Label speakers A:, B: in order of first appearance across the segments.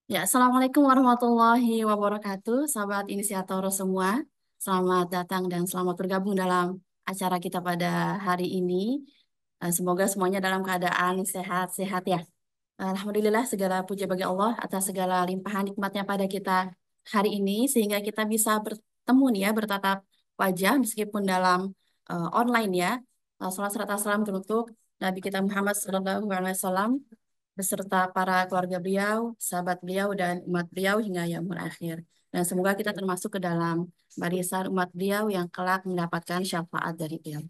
A: Ya, Assalamualaikum warahmatullahi wabarakatuh, sahabat inisiator semua. Selamat datang dan selamat bergabung dalam acara kita pada hari ini. Semoga semuanya dalam keadaan sehat-sehat ya. Alhamdulillah segala puja bagi Allah atas segala limpahan nikmatnya pada kita hari ini sehingga kita bisa bertemu nih ya, bertatap wajah meskipun dalam online ya. Salam serta salam teruntuk Nabi kita Muhammad SAW beserta para keluarga beliau, sahabat beliau, dan umat beliau hingga yaumul akhir. Dan semoga kita termasuk ke dalam barisan umat beliau yang kelak mendapatkan syafaat dari beliau.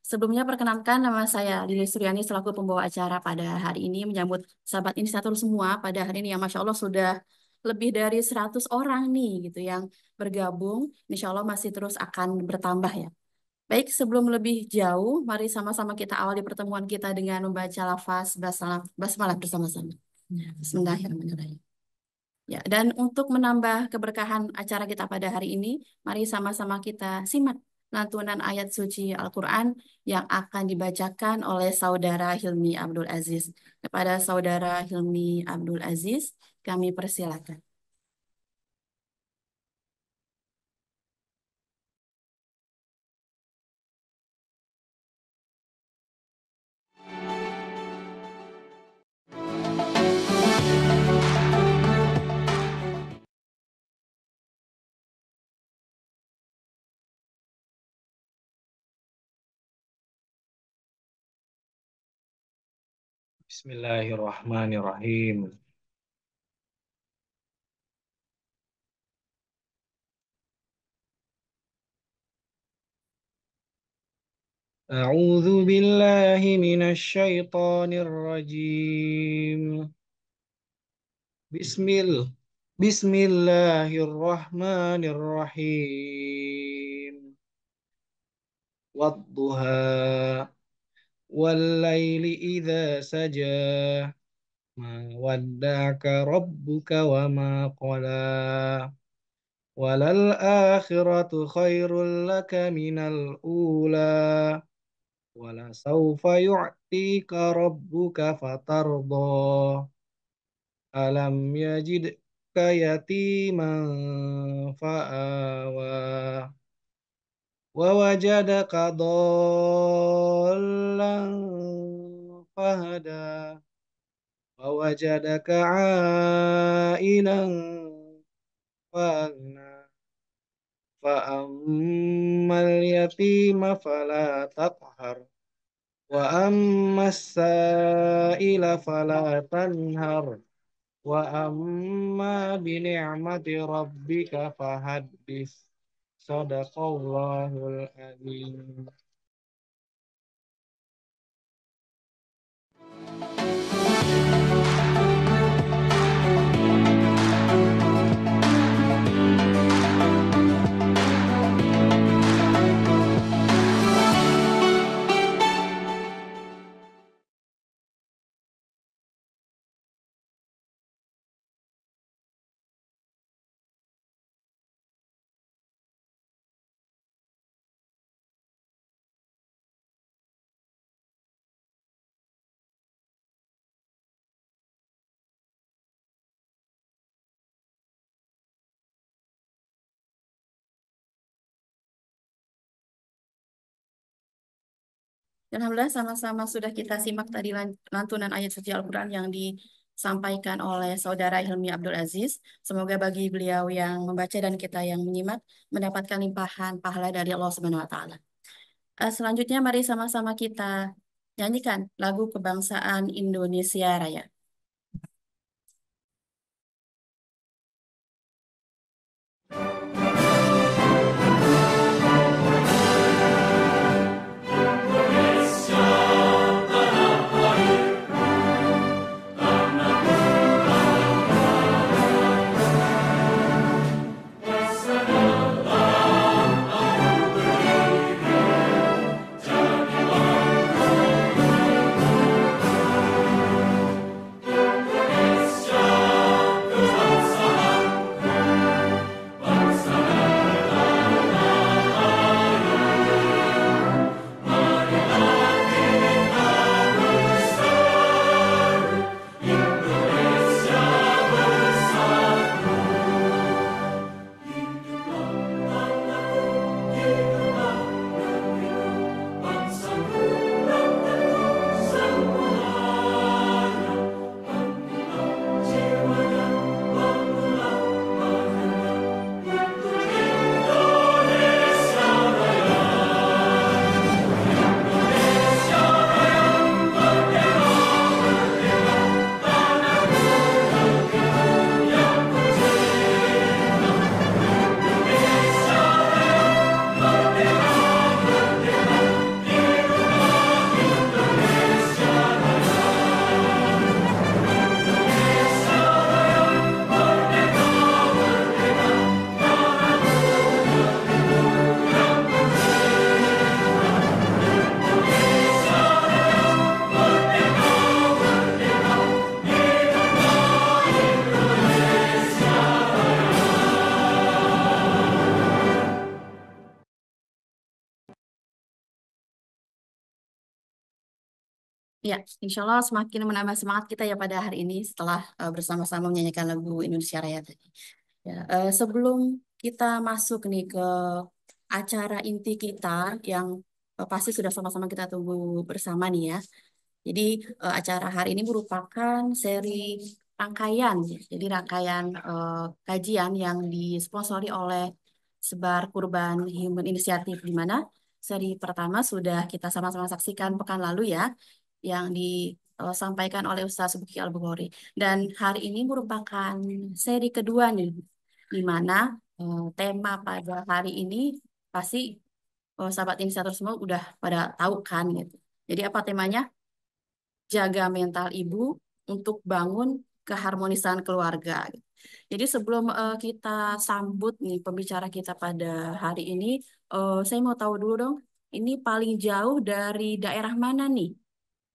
A: Sebelumnya perkenalkan nama saya Lili Suryani selaku pembawa acara pada hari ini menyambut sahabat inisiator semua pada hari ini yang Masya Allah sudah lebih dari 100 orang nih gitu yang bergabung. Insya Allah masih terus akan bertambah ya. Baik, sebelum lebih jauh, mari sama-sama kita awali pertemuan kita dengan membaca lafaz basmalah bersama-sama. Bismillahirrahmanirrahim. Ya, dan untuk menambah keberkahan acara kita pada hari ini, mari sama-sama kita simak lantunan ayat suci Al-Quran yang akan dibacakan oleh Saudara Hilmi Abdul Aziz. Kepada Saudara Hilmi Abdul Aziz, kami persilakan.
B: Bismillahirrahmanirrahim. A'udzu billahi minasyaitonir rajim. Bismillah. Bismillahirrahmanirrahim. Wadduha wal laili idza saja. Ma wadda'aka rabbuka wa ma qala. Walal akhiratu khairul laka minal ula. Wala saufa yu'tika rabbuka fatarda. Alam yajidka yatiman fa'awa. Wa wajadaka dhallan fahada. Wa wajadaka ailan fa'agna. Fa'ammal yatima fala taqhar. Wa ammas sa'ila fala tanhar. Wa amma bi ni'mati rabbika fahaddis. Sadaqallahul adzim.
A: Dan alhamdulillah sama-sama sudah kita simak tadi lantunan ayat suci Al-Quran yang disampaikan oleh Saudara Hilmi Abdul Aziz. Semoga bagi beliau yang membaca dan kita yang menyimak mendapatkan limpahan pahala dari Allah Subhanahu wa taala. Selanjutnya mari sama-sama kita nyanyikan lagu kebangsaan Indonesia Raya. Ya, insya Allah semakin menambah semangat kita ya pada hari ini setelah bersama-sama menyanyikan lagu Indonesia Raya tadi. Ya, sebelum kita masuk nih ke acara inti kita yang pasti sudah sama-sama kita tunggu bersama nih ya. Jadi acara hari ini merupakan seri rangkaian, ya. Jadi rangkaian kajian yang disponsori oleh Sebar Kurban Human Initiative, di mana seri pertama sudah kita sama-sama saksikan pekan lalu ya, yang disampaikan oleh Ustaz Buki Al-Bukhari. Dan hari ini merupakan seri kedua nih, di mana tema pada hari ini pasti sahabat inisiator semua udah pada tahu kan gitu. Jadi apa temanya? Jaga mental ibu untuk bangun keharmonisan keluarga. Jadi sebelum kita sambut nih pembicara kita pada hari ini, saya mau tahu dulu dong, ini paling jauh dari daerah mana nih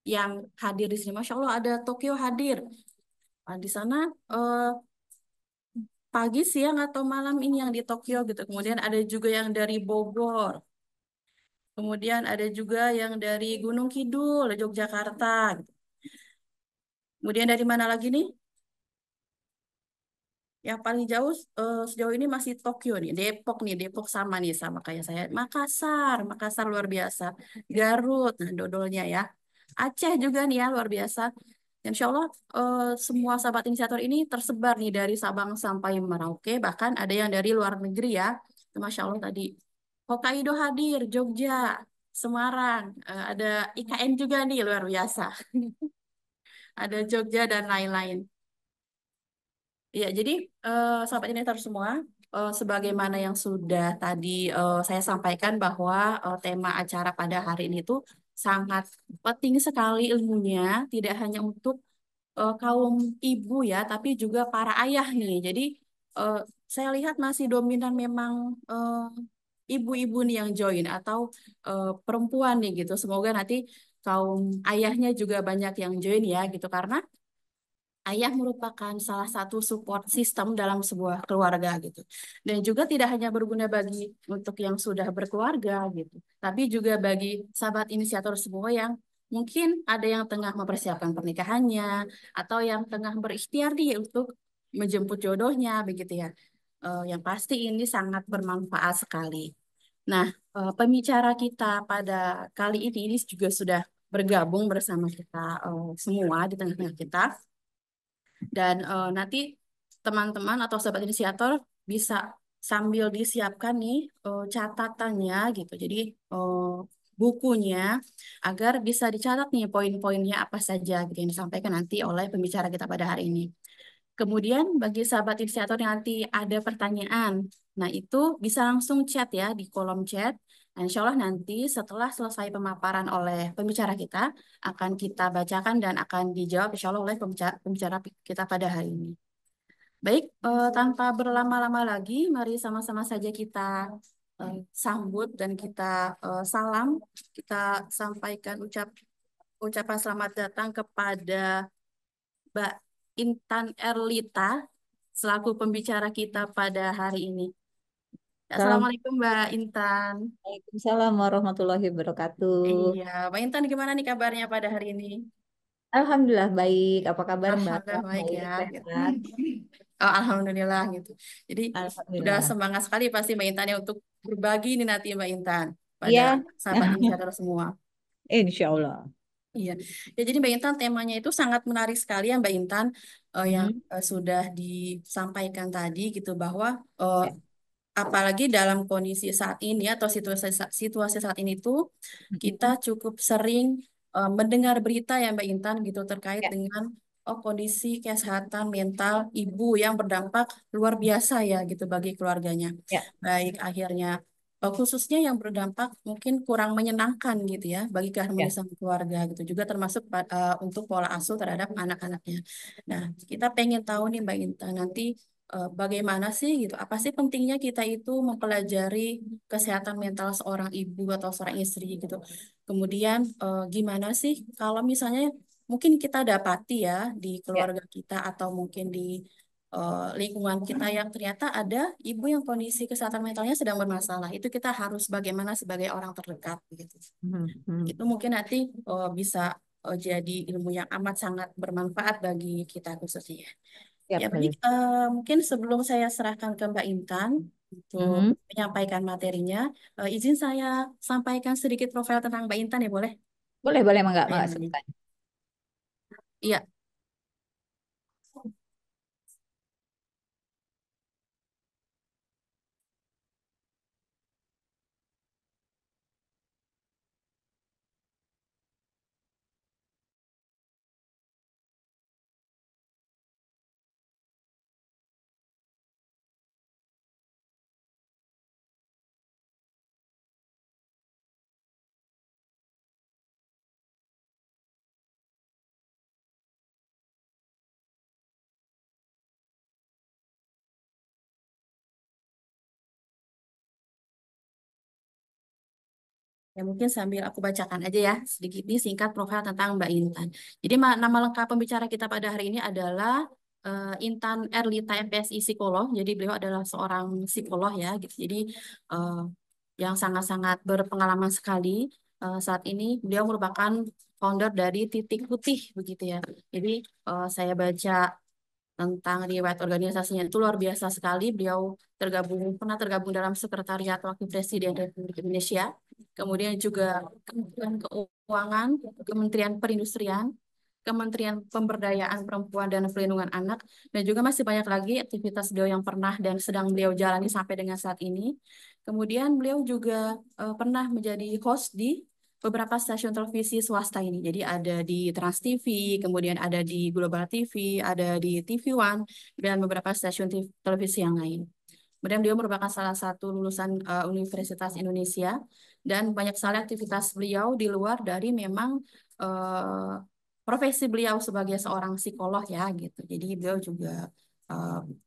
A: yang hadir di sini? Masya Allah ada Tokyo hadir. Nah, di sana eh, pagi, siang atau malam ini yang di Tokyo gitu. Kemudian ada juga yang dari Bogor. Kemudian ada juga yang dari Gunung Kidul, Yogyakarta, gitu. Kemudian dari mana lagi nih? Yang paling jauh sejauh ini masih Tokyo nih, Depok sama nih sama kayak saya. Makassar luar biasa. Garut, nah dodolnya ya. Aceh juga nih ya luar biasa. Insya Allah semua sahabat inisiator ini tersebar nih dari Sabang sampai Merauke, bahkan ada yang dari luar negeri ya. Masya Allah tadi Hokkaido hadir, Jogja, Semarang, ada IKN juga nih luar biasa. Ada Jogja dan lain-lain. Iya, jadi sahabat inventor semua, sebagaimana yang sudah tadi saya sampaikan bahwa tema acara pada hari ini tuh sangat penting sekali ilmunya, tidak hanya untuk kaum ibu ya, tapi juga para ayah nih. Jadi eh, saya lihat masih dominan memang ibu-ibu nih yang join atau perempuan nih gitu. Semoga nanti kaum ayahnya juga banyak yang join ya gitu karena ayah merupakan salah satu support system dalam sebuah keluarga gitu. Dan juga tidak hanya berguna bagi untuk yang sudah berkeluarga gitu, tapi juga bagi sahabat inisiator semua yang mungkin ada yang tengah mempersiapkan pernikahannya atau yang tengah berikhtiar nih untuk menjemput jodohnya begitu ya. Yang pasti ini sangat bermanfaat sekali. Nah, pembicara kita pada kali ini juga sudah bergabung bersama kita semua di tengah-tengah kita. Dan nanti teman-teman atau sahabat inisiator bisa sambil disiapkan nih catatannya gitu. Jadi eh, bukunya agar bisa dicatat nih poin-poinnya apa saja gitu yang disampaikan nanti oleh pembicara kita pada hari ini. Kemudian bagi sahabat inisiator yang nanti ada pertanyaan, nah itu bisa langsung chat ya di kolom chat. Nah, insya Allah nanti setelah selesai pemaparan oleh pembicara kita, akan kita bacakan dan akan dijawab insya Allah oleh pembicara kita pada hari ini. Baik, tanpa berlama-lama lagi, mari sama-sama saja kita sambut dan kita salam, kita sampaikan ucapan selamat datang kepada Mbak Intan Erlita selaku pembicara kita pada hari ini. Assalamualaikum Mbak Intan.
C: Assalamualaikum warahmatullahi wabarakatuh.
A: Iya, Mbak Intan gimana nih kabarnya pada hari ini?
C: Alhamdulillah baik. Apa kabar Mbak?
A: Alhamdulillah baik
C: Baik,
A: ya. Gitu.
C: sehat.
A: Oh, Alhamdulillah gitu. Jadi udah
C: Alhamdulillah.
A: semangat sekali pasti Mbak Intan ya untuk berbagi nih nanti Mbak Intan pada
C: Iya,
A: sahabat inisiator semua.
C: insya Allah.
A: Iya, ya jadi Mbak Intan temanya itu sangat menarik sekali ya Mbak Intan yang
C: Mhm.
A: sudah disampaikan tadi gitu bahwa eh,
C: Ya.
A: apalagi dalam kondisi saat ini atau situasi saat ini tuh kita
C: Mhm.
A: cukup sering mendengar berita ya Mbak Intan gitu terkait
C: Ya.
A: dengan kondisi kesehatan mental ibu yang berdampak luar biasa ya gitu bagi keluarganya.
C: Ya.
A: Baik akhirnya khususnya yang berdampak mungkin kurang menyenangkan gitu ya bagi
C: Ya.
A: keharmonisan keluarga gitu juga termasuk untuk pola asuh terhadap anak-anaknya. Nah, kita pengen tahu nih Mbak Intan nanti bagaimana sih gitu? Apa sih pentingnya kita itu mempelajari kesehatan mental seorang ibu atau seorang istri gitu? Kemudian gimana sih kalau misalnya mungkin kita dapati ya di
C: Ya.
A: keluarga kita atau mungkin di lingkungan kita yang ternyata ada ibu yang kondisi kesehatan mentalnya sedang bermasalah. Itu kita harus bagaimana sebagai orang terdekat gitu.
C: Mhm. Mhm.
A: Itu mungkin nanti bisa. jadi ilmu yang amat sangat bermanfaat bagi kita khususnya.
C: Ya,
A: Ya, baik.
C: baik.
A: Mungkin sebelum saya serahkan ke Mbak Intan untuk
C: Mhm.
A: menyampaikan materinya, izin saya sampaikan sedikit profil tentang Mbak Intan ya, boleh?
C: Boleh, boleh, Mangga,
A: Saya
C: Mangga,
A: ini.
C: silakan.
A: Iya, ya mungkin sambil aku bacakan aja ya sedikit nih singkat profil tentang Mbak Intan. Jadi nama lengkap pembicara kita pada hari ini adalah Intan Erlita MPSI psikolog. Jadi beliau adalah seorang psikolog ya gitu. Jadi eh, yang sangat-sangat berpengalaman sekali. Saat ini beliau merupakan founder dari Titik Putih begitu ya. Jadi saya baca tentang riwayat organisasinya itu luar biasa sekali. Beliau pernah tergabung dalam Sekretariat Wakil Presiden Republik Indonesia, kemudian juga Kementerian Keuangan, Kementerian Perindustrian, Kementerian Pemberdayaan Perempuan dan Perlindungan Anak, dan juga masih banyak lagi aktivitas beliau yang pernah dan sedang beliau jalani sampai dengan saat ini. Kemudian beliau juga pernah menjadi host di beberapa stasiun televisi swasta ini. Jadi ada di Trans TV, kemudian ada di Global TV, ada di TV One, dan beberapa stasiun televisi yang lain. Kemudian beliau merupakan salah satu lulusan Universitas Indonesia dan banyak sekali aktivitas beliau di luar dari memang eh, profesi beliau sebagai seorang psikolog ya gitu. Jadi beliau juga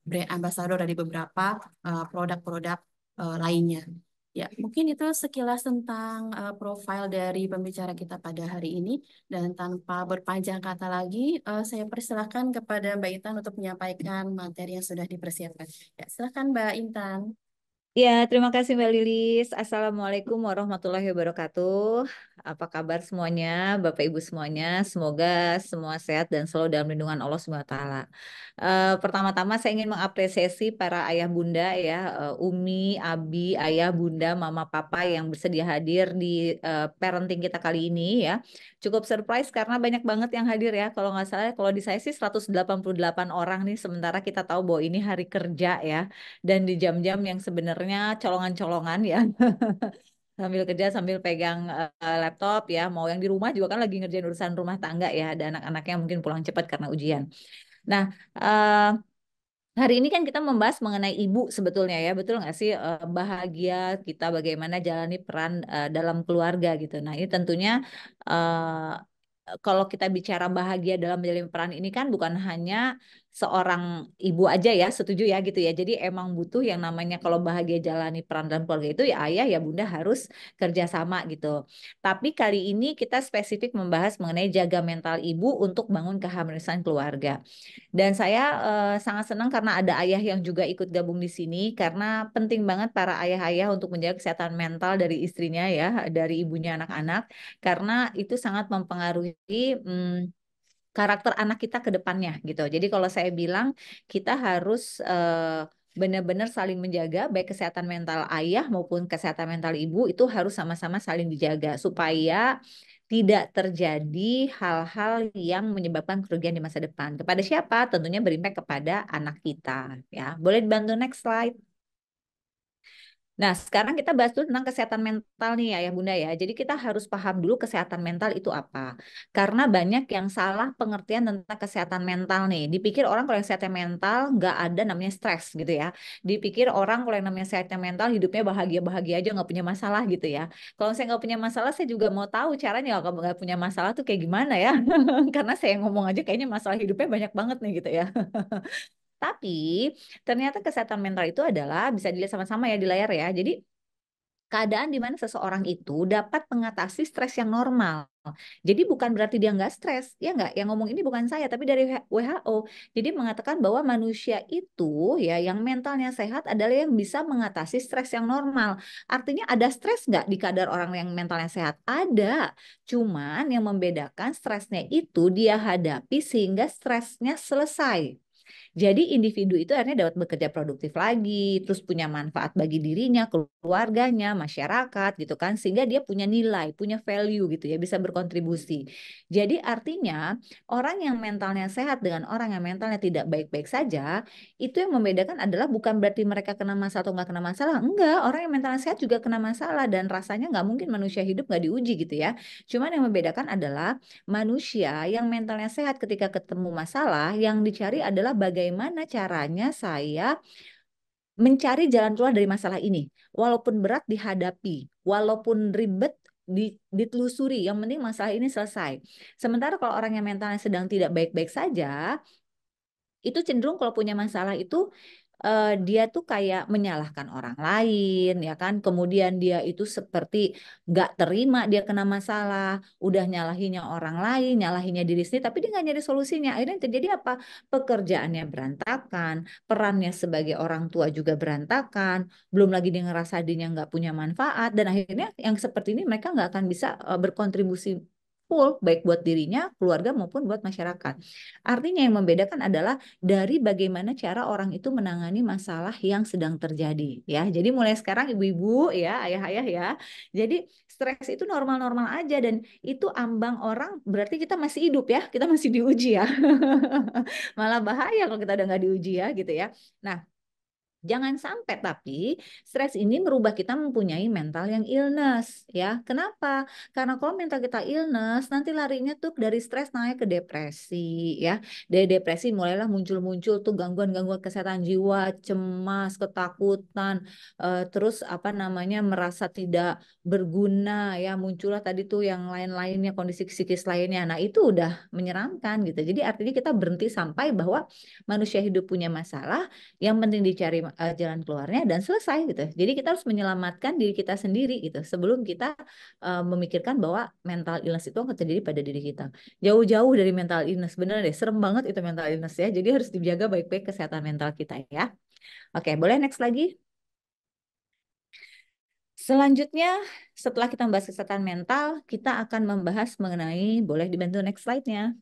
A: brand ambassador dari beberapa produk-produk lainnya. Ya, mungkin itu sekilas tentang profil dari pembicara kita pada hari ini. Dan tanpa berpanjang kata lagi, saya persilahkan kepada Mbak Intan untuk menyampaikan materi yang sudah dipersiapkan. Ya, silakan Mbak Intan.
C: Ya, terima kasih Mbak Lilis. Assalamualaikum warahmatullahi wabarakatuh. Apa kabar semuanya, Bapak Ibu semuanya? Semoga semua sehat dan selalu dalam lindungan Allah Subhanahu wa taala. Pertama-tama saya ingin mengapresiasi para ayah bunda ya, Umi, Abi, ayah, bunda, mama, papa yang bersedia hadir di parenting kita kali ini ya. Cukup surprise karena banyak banget yang hadir ya. Kalau nggak salah, kalau di saya sih 188 orang nih, sementara kita tahu bahwa ini hari kerja ya dan di jam-jam yang sebenarnya colongan-colongan ya sambil kerja sambil pegang laptop ya mau yang di rumah juga kan lagi ngerjain urusan rumah tangga ya ada anak-anaknya mungkin pulang cepat karena ujian. Nah, eh, hari ini kan kita membahas mengenai ibu sebetulnya ya, betul nggak sih bahagia kita bagaimana jalani peran dalam keluarga gitu. Nah ini tentunya kalau kita bicara bahagia dalam menjalani peran ini kan bukan hanya seorang ibu aja ya, setuju ya gitu ya. Jadi emang butuh yang namanya kalau bahagia jalani peran dalam keluarga itu ya ayah ya bunda harus kerjasama gitu. Tapi kali ini kita spesifik membahas mengenai jaga mental ibu untuk bangun keharmonisan keluarga. Dan saya sangat senang karena ada ayah yang juga ikut gabung di sini karena penting banget para ayah-ayah untuk menjaga kesehatan mental dari istrinya ya, dari ibunya anak-anak karena itu sangat mempengaruhi karakter anak kita ke depannya gitu. Jadi kalau saya bilang kita harus benar-benar saling menjaga baik kesehatan mental ayah maupun kesehatan mental ibu itu harus sama-sama saling dijaga supaya tidak terjadi hal-hal yang menyebabkan kerugian di masa depan. Kepada siapa? Tentunya berimpact kepada anak kita ya. Boleh dibantu next slide. Nah, sekarang kita bahas dulu tentang kesehatan mental nih Ayah Bunda ya. Jadi kita harus paham dulu kesehatan mental itu apa. Karena banyak yang salah pengertian tentang kesehatan mental nih. Dipikir orang kalau yang kesehatan mental nggak ada namanya stres gitu ya. Dipikir orang kalau yang namanya kesehatan mental hidupnya bahagia-bahagia aja nggak punya masalah gitu ya. Kalau saya nggak punya masalah, saya juga mau tahu caranya kalau nggak punya masalah tuh kayak gimana ya. Karena saya ngomong aja kayaknya masalah hidupnya banyak banget nih gitu ya. Tapi ternyata kesehatan mental itu adalah bisa dilihat sama-sama ya di layar ya. Jadi keadaan di mana seseorang itu dapat mengatasi stres yang normal. Jadi bukan berarti dia nggak stres, ya nggak? Yang ngomong ini bukan saya, tapi dari WHO. Jadi mengatakan bahwa manusia itu ya yang mentalnya sehat adalah yang bisa mengatasi stres yang normal. Artinya ada stres nggak di kadar orang yang mentalnya sehat? Ada. Cuman yang membedakan stresnya itu dia hadapi sehingga stresnya selesai. Jadi individu itu akhirnya dapat bekerja produktif lagi, terus punya manfaat bagi dirinya, keluarganya, masyarakat gitu kan, sehingga dia punya nilai, punya value gitu ya, bisa berkontribusi. Jadi artinya orang yang mentalnya sehat dengan orang yang mentalnya tidak baik-baik saja, itu yang membedakan adalah bukan berarti mereka kena masalah atau nggak kena masalah. Enggak, orang yang mentalnya sehat juga kena masalah dan rasanya nggak mungkin manusia hidup nggak diuji gitu ya. Cuman yang membedakan adalah manusia yang mentalnya sehat ketika ketemu masalah, yang dicari adalah bagaimana caranya saya mencari jalan keluar dari masalah ini. Walaupun berat dihadapi, walaupun ribet ditelusuri, yang penting masalah ini selesai. Sementara kalau orang yang mentalnya sedang tidak baik-baik saja, itu cenderung kalau punya masalah itu dia tuh kayak menyalahkan orang lain ya kan, kemudian dia itu seperti nggak terima dia kena masalah, udah nyalahinya orang lain, nyalahinya diri sendiri, tapi dia nggak nyari solusinya. Akhirnya yang terjadi apa? Pekerjaannya berantakan, perannya sebagai orang tua juga berantakan, belum lagi dia ngerasa dirinya nggak punya manfaat, dan akhirnya yang seperti ini mereka nggak akan bisa berkontribusi full baik buat dirinya, keluarga maupun buat masyarakat. Artinya yang membedakan adalah dari bagaimana cara orang itu menangani masalah yang sedang terjadi ya. Jadi mulai sekarang ibu-ibu ya, ayah-ayah ya. Jadi stres itu normal-normal aja dan itu ambang orang berarti kita masih hidup ya, kita masih diuji ya. Malah bahaya kalau kita udah nggak diuji ya gitu ya. Nah, jangan sampai tapi stres ini merubah kita mempunyai mental yang illness ya. Kenapa? Karena kalau mental kita illness nanti larinya tuh dari stres naik ke depresi ya. Dari depresi mulailah muncul-muncul tuh gangguan-gangguan kesehatan jiwa, cemas, ketakutan, terus apa namanya merasa tidak berguna ya, muncullah tadi tuh yang lain-lainnya, kondisi psikis lainnya. Nah, itu udah menyeramkan gitu. Jadi artinya kita berhenti sampai bahwa manusia hidup punya masalah, yang penting dicari jalan keluarnya dan selesai gitu. Jadi kita harus menyelamatkan diri kita sendiri gitu sebelum kita memikirkan bahwa mental illness itu akan terjadi pada diri kita. Jauh-jauh dari mental illness, bener deh, serem banget itu mental illness ya. Jadi harus dijaga baik-baik kesehatan mental kita ya. Oke, boleh next lagi. Selanjutnya, setelah kita membahas kesehatan mental, kita akan membahas mengenai, boleh dibantu next slide-nya.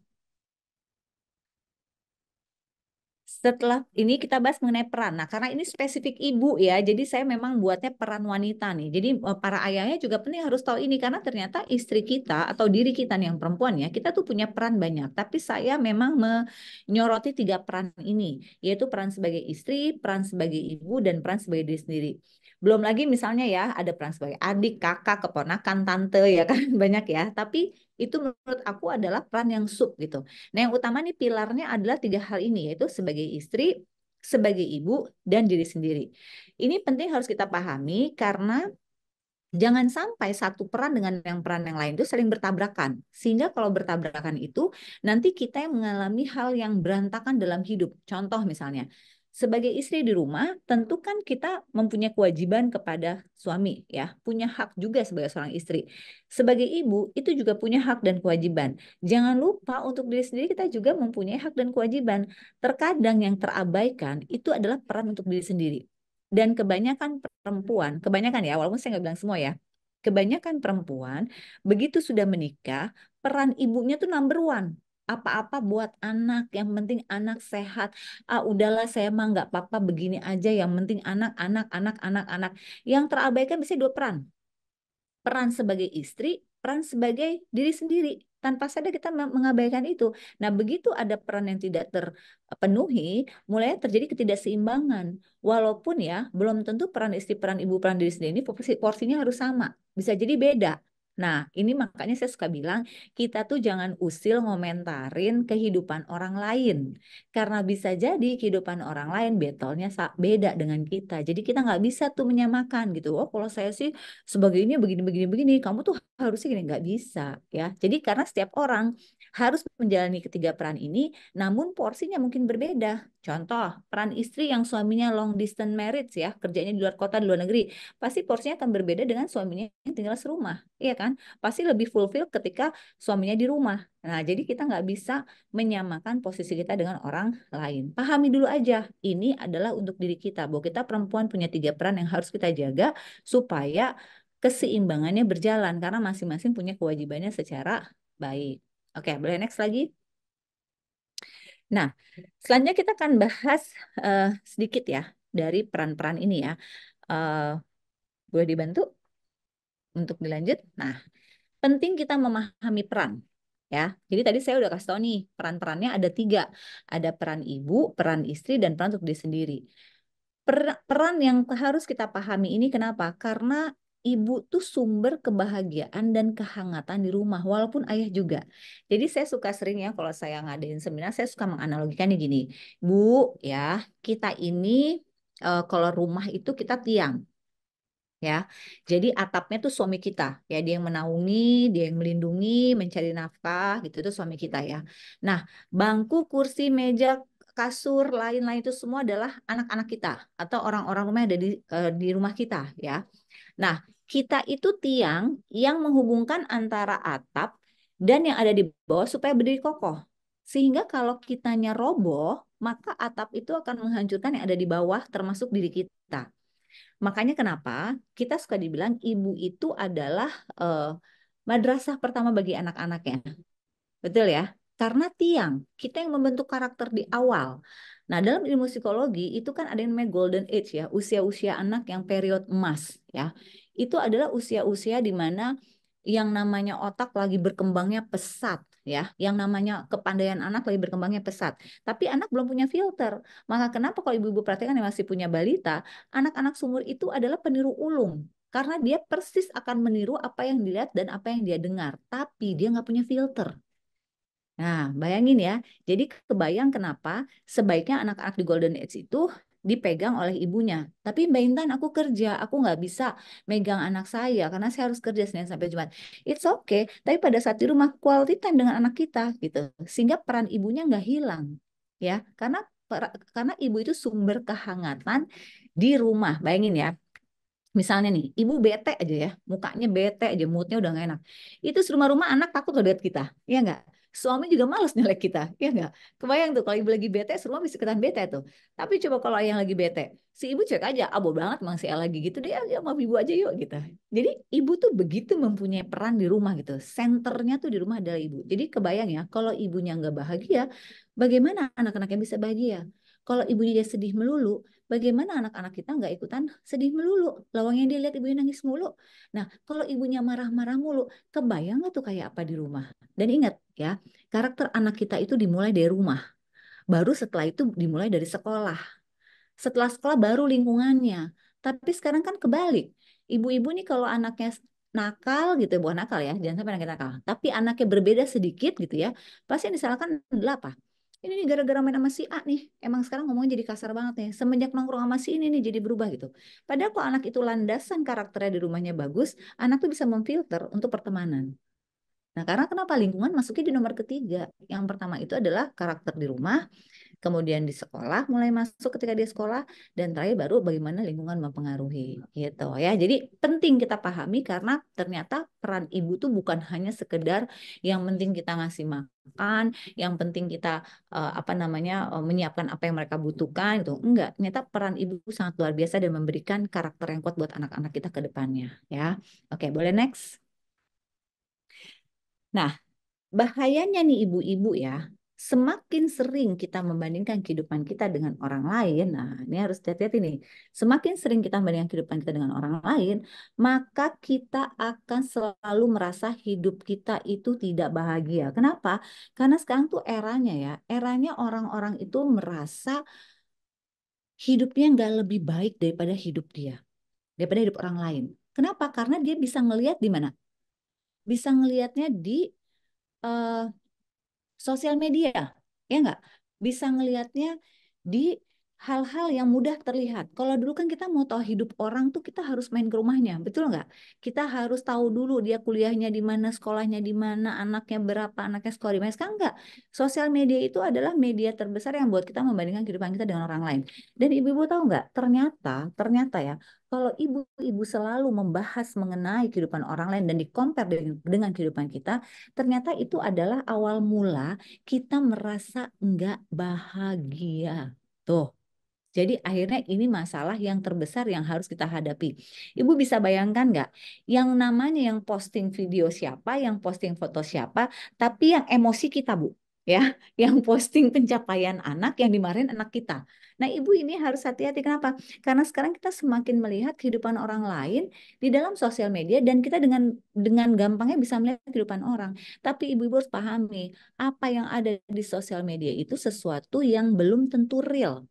C: Setelah ini kita bahas mengenai peran. Nah, karena ini spesifik ibu ya, jadi saya memang buatnya peran wanita nih. Jadi para ayahnya juga penting harus tahu ini karena ternyata istri kita atau diri kita nih yang perempuan ya, kita tuh punya peran banyak. Tapi saya memang menyoroti 3 peran ini, yaitu peran sebagai istri, peran sebagai ibu, dan peran sebagai diri sendiri. Belum lagi misalnya ya, ada peran sebagai adik, kakak, keponakan, tante ya kan, banyak ya. Tapi itu menurut aku adalah peran yang sub gitu. Nah, yang utama nih pilarnya adalah 3 hal ini, yaitu sebagai istri, sebagai ibu, dan diri sendiri. Ini penting harus kita pahami karena jangan sampai satu peran dengan yang peran yang lain itu saling bertabrakan. Sehingga kalau bertabrakan itu nanti kita yang mengalami hal yang berantakan dalam hidup. Contoh misalnya, sebagai istri di rumah, tentu kan kita mempunyai kewajiban kepada suami ya, punya hak juga sebagai seorang istri. Sebagai ibu itu juga punya hak dan kewajiban. Jangan lupa untuk diri sendiri kita juga mempunyai hak dan kewajiban. Terkadang yang terabaikan itu adalah peran untuk diri sendiri. Dan kebanyakan perempuan, kebanyakan ya, walaupun saya nggak bilang semua ya, kebanyakan perempuan begitu sudah menikah, peran ibunya tuh number one. Apa-apa buat anak, yang penting anak sehat. Ah, udahlah saya mah nggak apa-apa begini aja, yang penting anak, anak, anak, anak, anak. Yang terabaikan biasanya 2 peran. Peran sebagai istri, peran sebagai diri sendiri. Tanpa sadar kita mengabaikan itu. Nah, begitu ada peran yang tidak terpenuhi, mulai terjadi ketidakseimbangan. Walaupun ya, belum tentu peran istri, peran ibu, peran diri sendiri ini porsinya harus sama. Bisa jadi beda. Nah, ini makanya saya suka bilang, kita tuh jangan usil ngomentarin kehidupan orang lain. Karena bisa jadi kehidupan orang lain betulnya beda dengan kita. Jadi kita nggak bisa tuh menyamakan gitu. Oh, kalau saya sih sebagai ini begini begini begini, kamu tuh harusnya gini, nggak bisa ya. Jadi karena setiap orang harus menjalani ketiga peran ini, namun porsinya mungkin berbeda. Contoh, peran istri yang suaminya long distance marriage ya, kerjanya di luar kota, di luar negeri, pasti porsinya akan berbeda dengan suaminya yang tinggal serumah, iya kan? Pasti lebih fulfill ketika suaminya di rumah. Nah, jadi kita nggak bisa menyamakan posisi kita dengan orang lain. Pahami dulu aja, ini adalah untuk diri kita, bahwa kita perempuan punya 3 peran yang harus kita jaga supaya keseimbangannya berjalan, karena masing-masing punya kewajibannya secara baik. Oke, boleh next lagi? Nah, selanjutnya kita akan bahas sedikit ya dari peran-peran ini ya. Eh, Boleh dibantu untuk dilanjut? Nah, penting kita memahami peran ya. Jadi tadi saya udah kasih tahu nih peran-perannya ada 3. Ada peran ibu, peran istri, dan peran untuk diri sendiri. Peran yang harus kita pahami ini kenapa? Karena ibu tuh sumber kebahagiaan dan kehangatan di rumah, walaupun ayah juga. Jadi saya suka sering ya kalau saya ngadain seminar, saya suka menganalogikannya gini. Bu, ya, kita ini kalau rumah itu kita tiang. Ya, jadi atapnya tuh suami kita, ya dia yang menaungi, dia yang melindungi, mencari nafkah, gitu itu suami kita ya. Nah, bangku, kursi, meja, kasur, lain-lain itu semua adalah anak-anak kita atau orang-orang rumah yang ada di rumah kita ya. Nah, kita itu tiang yang menghubungkan antara atap dan yang ada di bawah supaya berdiri kokoh. Sehingga kalau kitanya roboh, maka atap itu akan menghancurkan yang ada di bawah termasuk diri kita. Makanya kenapa kita suka dibilang ibu itu adalah eh, madrasah pertama bagi anak-anaknya. Betul ya? Karena tiang, kita yang membentuk karakter di awal. Nah, dalam ilmu psikologi itu kan ada yang namanya golden age ya, usia-usia anak yang period emas ya. Itu adalah usia-usia di mana yang namanya otak lagi berkembangnya pesat ya, yang namanya kepandaian anak lagi berkembangnya pesat. Tapi anak belum punya filter. Maka kenapa kalau ibu-ibu perhatikan yang masih punya balita, anak-anak sumur itu adalah peniru ulung. Karena dia persis akan meniru apa yang dilihat dan apa yang dia dengar. Tapi dia nggak punya filter. Nah, bayangin ya. Jadi kebayang kenapa sebaiknya anak-anak di Golden Age itu dipegang oleh ibunya. Tapi Mbak Intan, aku kerja, aku nggak bisa megang anak saya karena saya harus kerja Senin sampai Jumat. It's okay. Tapi pada saat di rumah quality time dengan anak kita gitu, sehingga peran ibunya nggak hilang, ya. Karena ibu itu sumber kehangatan di rumah. Bayangin ya. Misalnya nih, ibu bete aja ya, mukanya bete aja, moodnya udah gak enak. Itu serumah-rumah anak takut loh lihat kita, ya nggak? Suami juga males nyelek kita, ya nggak? Kebayang tuh kalau ibu lagi bete, serumah bisa ikutan bete tuh. Tapi coba kalau yang lagi bete, si ibu cek aja, abo banget emang si El lagi gitu deh, ya sama ibu aja yuk gitu. Jadi ibu tuh begitu mempunyai peran di rumah gitu. Senternya tuh di rumah adalah ibu. Jadi kebayang ya, kalau ibunya nggak bahagia, bagaimana anak-anaknya bisa bahagia? Kalau ibunya dia sedih melulu, bagaimana anak-anak kita nggak ikutan sedih melulu? Lawangnya dia lihat ibunya nangis mulu. Nah, kalau ibunya marah-marah mulu, kebayang nggak tuh kayak apa di rumah? Dan ingat ya, karakter anak kita itu dimulai dari rumah. Baru setelah itu dimulai dari sekolah. Setelah sekolah baru lingkungannya. Tapi sekarang kan kebalik. Ibu-ibu nih kalau anaknya nakal gitu, bukan nakal ya, jangan sampai anaknya nakal. Tapi anaknya berbeda sedikit gitu ya, pasti yang disalahkan adalah apa? Ini nih gara-gara main sama si A nih. Emang sekarang ngomongnya jadi kasar banget nih. Semenjak nongkrong sama si ini nih jadi berubah gitu. Padahal kalau anak itu landasan karakternya di rumahnya bagus, anak tuh bisa memfilter untuk pertemanan. Nah, karena kenapa lingkungan masuknya di nomor ketiga? Yang pertama itu adalah karakter di rumah, kemudian di sekolah mulai masuk ketika dia sekolah, dan terakhir baru bagaimana lingkungan mempengaruhi gitu ya. Jadi penting kita pahami karena ternyata peran ibu tuh bukan hanya sekedar yang penting kita ngasih makan, yang penting kita apa namanya menyiapkan apa yang mereka butuhkan itu enggak. Ternyata peran ibu sangat luar biasa dan memberikan karakter yang kuat buat anak-anak kita ke depannya ya. Oke, boleh next. Nah, bahayanya nih ibu-ibu ya, semakin sering kita membandingkan kehidupan kita dengan orang lain, nah ini harus hati-hati nih. Semakin sering kita membandingkan kehidupan kita dengan orang lain, maka kita akan selalu merasa hidup kita itu tidak bahagia. Kenapa? Karena sekarang tuh eranya ya, eranya orang-orang itu merasa hidupnya nggak lebih baik daripada hidup dia, daripada hidup orang lain. Kenapa? Karena dia bisa ngelihat di mana? Bisa ngelihatnya di eh, sosial media, ya nggak? Bisa ngelihatnya di hal-hal yang mudah terlihat. Kalau dulu kan kita mau tahu hidup orang tuh kita harus main ke rumahnya, betul nggak? Kita harus tahu dulu dia kuliahnya di mana, sekolahnya di mana, anaknya berapa, anaknya sekolah di mana. Sekarang nggak. Sosial media itu adalah media terbesar yang buat kita membandingkan kehidupan kita dengan orang lain. Dan ibu-ibu tahu nggak? Ternyata ya, kalau ibu-ibu selalu membahas mengenai kehidupan orang lain dan di-compare dengan kehidupan kita, ternyata itu adalah awal mula kita merasa nggak bahagia. Tuh. Jadi akhirnya ini masalah yang terbesar yang harus kita hadapi. Ibu bisa bayangkan nggak? Yang namanya yang posting video siapa, yang posting foto siapa, tapi yang emosi kita, Bu. Ya, yang posting pencapaian anak, yang dimarahin anak kita. Nah, ibu ini harus hati-hati. Kenapa? Karena sekarang kita semakin melihat kehidupan orang lain di dalam sosial media dan kita dengan gampangnya bisa melihat kehidupan orang. Tapi ibu-ibu harus pahami, apa yang ada di sosial media itu sesuatu yang belum tentu real,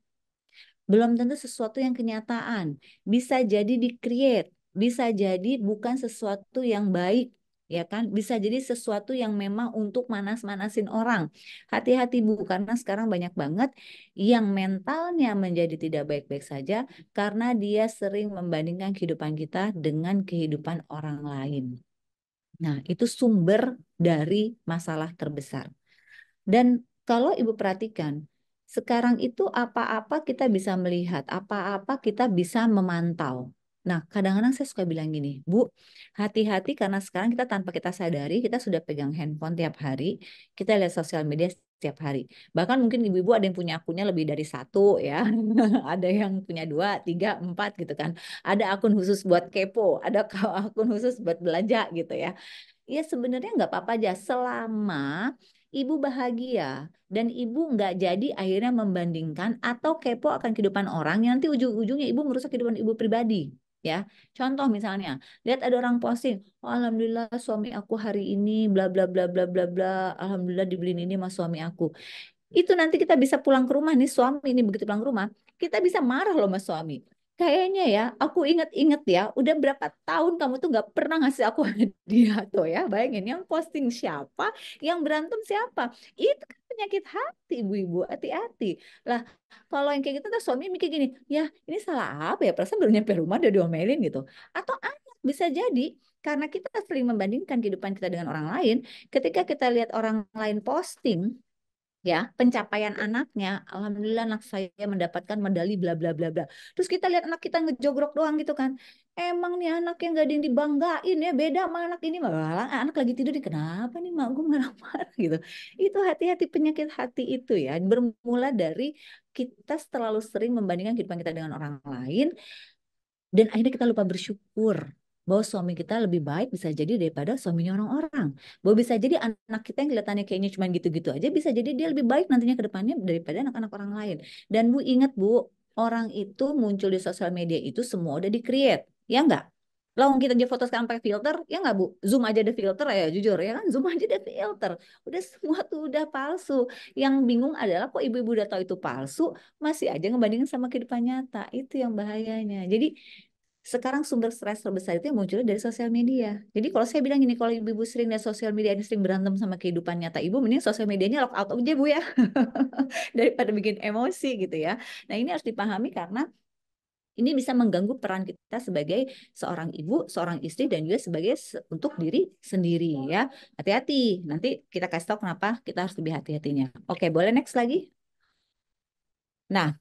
C: belum tentu sesuatu yang kenyataan. Bisa jadi di-create, bisa jadi bukan sesuatu yang baik, ya kan? Bisa jadi sesuatu yang memang untuk manas-manasin orang. Hati-hati Bu, karena sekarang banyak banget yang mentalnya menjadi tidak baik-baik saja karena dia sering membandingkan kehidupan kita dengan kehidupan orang lain. Nah, itu sumber dari masalah terbesar. Dan kalau Ibu perhatikan, sekarang itu apa-apa kita bisa melihat, apa-apa kita bisa memantau. Nah, kadang-kadang saya suka bilang gini, Bu, hati-hati karena sekarang kita tanpa kita sadari, kita sudah pegang handphone tiap hari, kita lihat sosial media setiap hari. Bahkan mungkin ibu-ibu ada yang punya akunnya lebih dari satu ya, ada yang punya dua, tiga, empat gitu kan. Ada akun khusus buat kepo, ada akun khusus buat belanja gitu ya. Ya sebenarnya nggak apa-apa aja selama ibu bahagia dan ibu nggak jadi akhirnya membandingkan atau kepo akan kehidupan orang yang nanti ujung-ujungnya ibu merusak kehidupan ibu pribadi. Ya, contoh misalnya, lihat ada orang posting, oh, alhamdulillah suami aku hari ini bla bla bla bla bla bla, alhamdulillah dibeliin ini sama suami aku. Itu nanti kita bisa pulang ke rumah nih suami ini begitu pulang ke rumah, kita bisa marah loh sama suami. Kayaknya ya, aku inget-inget ya, udah berapa tahun kamu tuh nggak pernah ngasih aku hadiah tuh ya. Bayangin yang posting siapa, yang berantem siapa. Itu kan penyakit hati ibu-ibu, hati-hati. Lah, kalau yang kayak gitu tuh suami mikir gini, ya ini salah apa ya? Perasaan baru nyampe rumah udah diomelin gitu. Atau anak bisa jadi karena kita sering membandingkan kehidupan kita dengan orang lain, ketika kita lihat orang lain posting ya pencapaian anaknya, alhamdulillah anak saya mendapatkan medali bla bla bla bla, terus kita lihat anak kita ngejogrok doang gitu kan, emang nih anak yang gak ada yang dibanggain ya, beda sama anak ini, malah anak lagi tidur nih, kenapa nih mak gue marah-marah gitu. Itu hati-hati, penyakit hati itu ya bermula dari kita terlalu sering membandingkan kehidupan kita dengan orang lain dan akhirnya kita lupa bersyukur bahwa suami kita lebih baik bisa jadi daripada suaminya orang-orang. Bahwa bisa jadi anak kita yang kelihatannya kayaknya cuma gitu-gitu aja, bisa jadi dia lebih baik nantinya ke depannya daripada anak-anak orang lain. Dan Bu ingat Bu, orang itu muncul di sosial media itu semua udah di-create. Ya enggak? Lalu kita aja foto sekarang pakai filter, ya enggak Bu? Zoom aja ada filter ya, jujur ya kan? Zoom aja ada filter. Udah semua tuh udah palsu. Yang bingung adalah kok ibu-ibu udah tahu itu palsu, masih aja ngebandingin sama kehidupan nyata. Itu yang bahayanya. Jadi sekarang sumber stres terbesar itu yang muncul dari sosial media. Jadi kalau saya bilang gini, kalau ibu-ibu sering lihat sosial media ini sering berantem sama kehidupan nyata ibu, mending sosial medianya lock out aja Bu ya, daripada bikin emosi gitu ya. Nah ini harus dipahami karena ini bisa mengganggu peran kita sebagai seorang ibu, seorang istri, dan juga sebagai untuk diri sendiri ya. Hati-hati, nanti kita kasih tahu kenapa kita harus lebih hati-hatinya. Oke, boleh next lagi? Nah,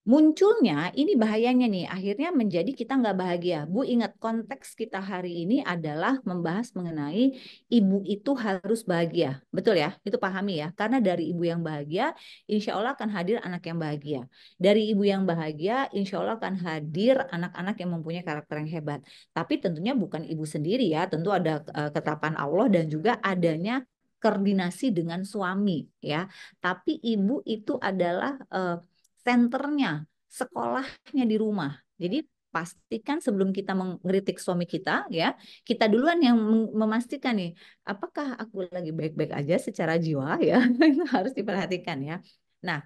C: munculnya ini bahayanya nih, akhirnya menjadi kita nggak bahagia. Bu ingat konteks kita hari ini adalah membahas mengenai ibu itu harus bahagia. Betul ya? Itu pahami ya. Karena dari ibu yang bahagia, insya Allah akan hadir anak yang bahagia. Dari ibu yang bahagia, insya Allah akan hadir anak-anak yang mempunyai karakter yang hebat. Tapi tentunya bukan ibu sendiri ya, tentu ada ketetapan Allah dan juga adanya koordinasi dengan suami ya. Tapi ibu itu adalah senternya, sekolahnya di rumah. Jadi pastikan sebelum kita mengkritik suami kita ya, kita duluan yang memastikan nih, apakah aku lagi baik-baik aja secara jiwa ya. Itu harus diperhatikan ya. Nah,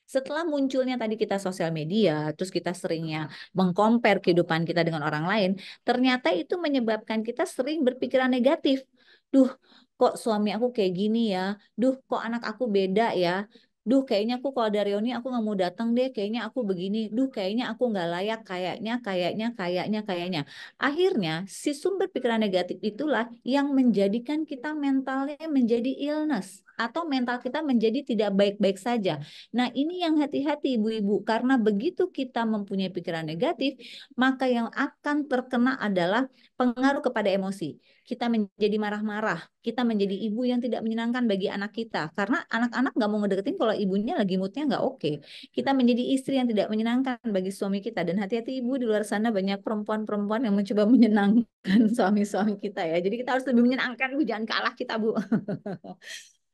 C: setelah munculnya tadi kita sosial media, terus kita seringnya mengcompare kehidupan kita dengan orang lain, ternyata itu menyebabkan kita sering berpikiran negatif. Duh, kok suami aku kayak gini ya? Duh, kok anak aku beda ya? duh kayaknya aku kalau ada reuni aku nggak mau datang deh, kayaknya aku begini, duh kayaknya aku nggak layak, kayaknya. Akhirnya si sumber pikiran negatif itulah yang menjadikan kita mentalnya menjadi illness atau mental kita menjadi tidak baik-baik saja. Nah, ini yang hati-hati ibu-ibu, karena begitu kita mempunyai pikiran negatif, maka yang akan terkena adalah pengaruh kepada emosi. Kita menjadi marah-marah, kita menjadi ibu yang tidak menyenangkan bagi anak kita, karena anak-anak nggak mau ngedeketin kalau ibunya lagi moodnya nggak oke. Kita menjadi istri yang tidak menyenangkan bagi suami kita, dan hati-hati ibu, di luar sana banyak perempuan-perempuan yang mencoba menyenangkan suami-suami kita ya. Jadi kita harus lebih menyenangkan, bu, jangan kalah kita, bu.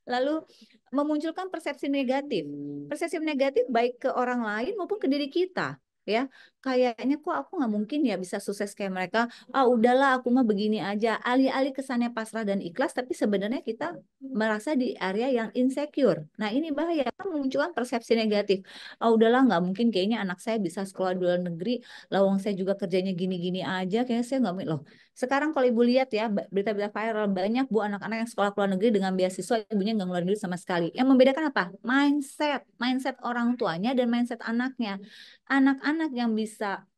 C: Lalu memunculkan persepsi negatif. Persepsi negatif baik ke orang lain maupun ke diri kita. Ya, kayaknya kok aku nggak mungkin ya bisa sukses kayak mereka. Ah, udahlah, aku mah begini aja. Alih-alih kesannya pasrah dan ikhlas, tapi sebenarnya kita merasa di area yang insecure. Nah, ini bahaya, kan memunculkan persepsi negatif. Ah, udahlah, nggak mungkin kayaknya anak saya bisa sekolah di luar negeri. Lawang saya juga kerjanya gini-gini aja. Kayaknya saya nggak mungkin loh. Sekarang kalau ibu lihat ya, berita-berita viral, banyak bu anak-anak yang sekolah ke luar negeri dengan beasiswa, ibunya nggak ngeluarin duit sama sekali. Yang membedakan apa? Mindset orang tuanya dan mindset anaknya. Anak-anak yang bisa,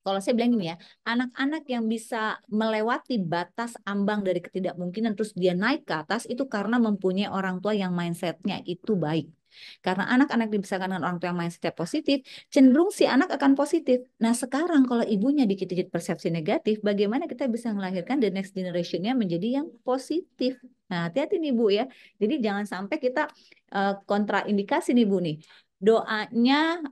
C: kalau saya bilang gini ya, anak-anak yang bisa melewati batas ambang dari ketidakmungkinan terus dia naik ke atas itu karena mempunyai orang tua yang mindsetnya itu baik. Karena anak-anak dibesarkan dengan orang tua yang mindsetnya positif, cenderung si anak akan positif. Nah, sekarang kalau ibunya dikit-dikit persepsi negatif, bagaimana kita bisa melahirkan the next generation-nya menjadi yang positif? Nah, hati-hati nih Bu ya. Jadi jangan sampai kita kontraindikasi nih Bu nih. Doanya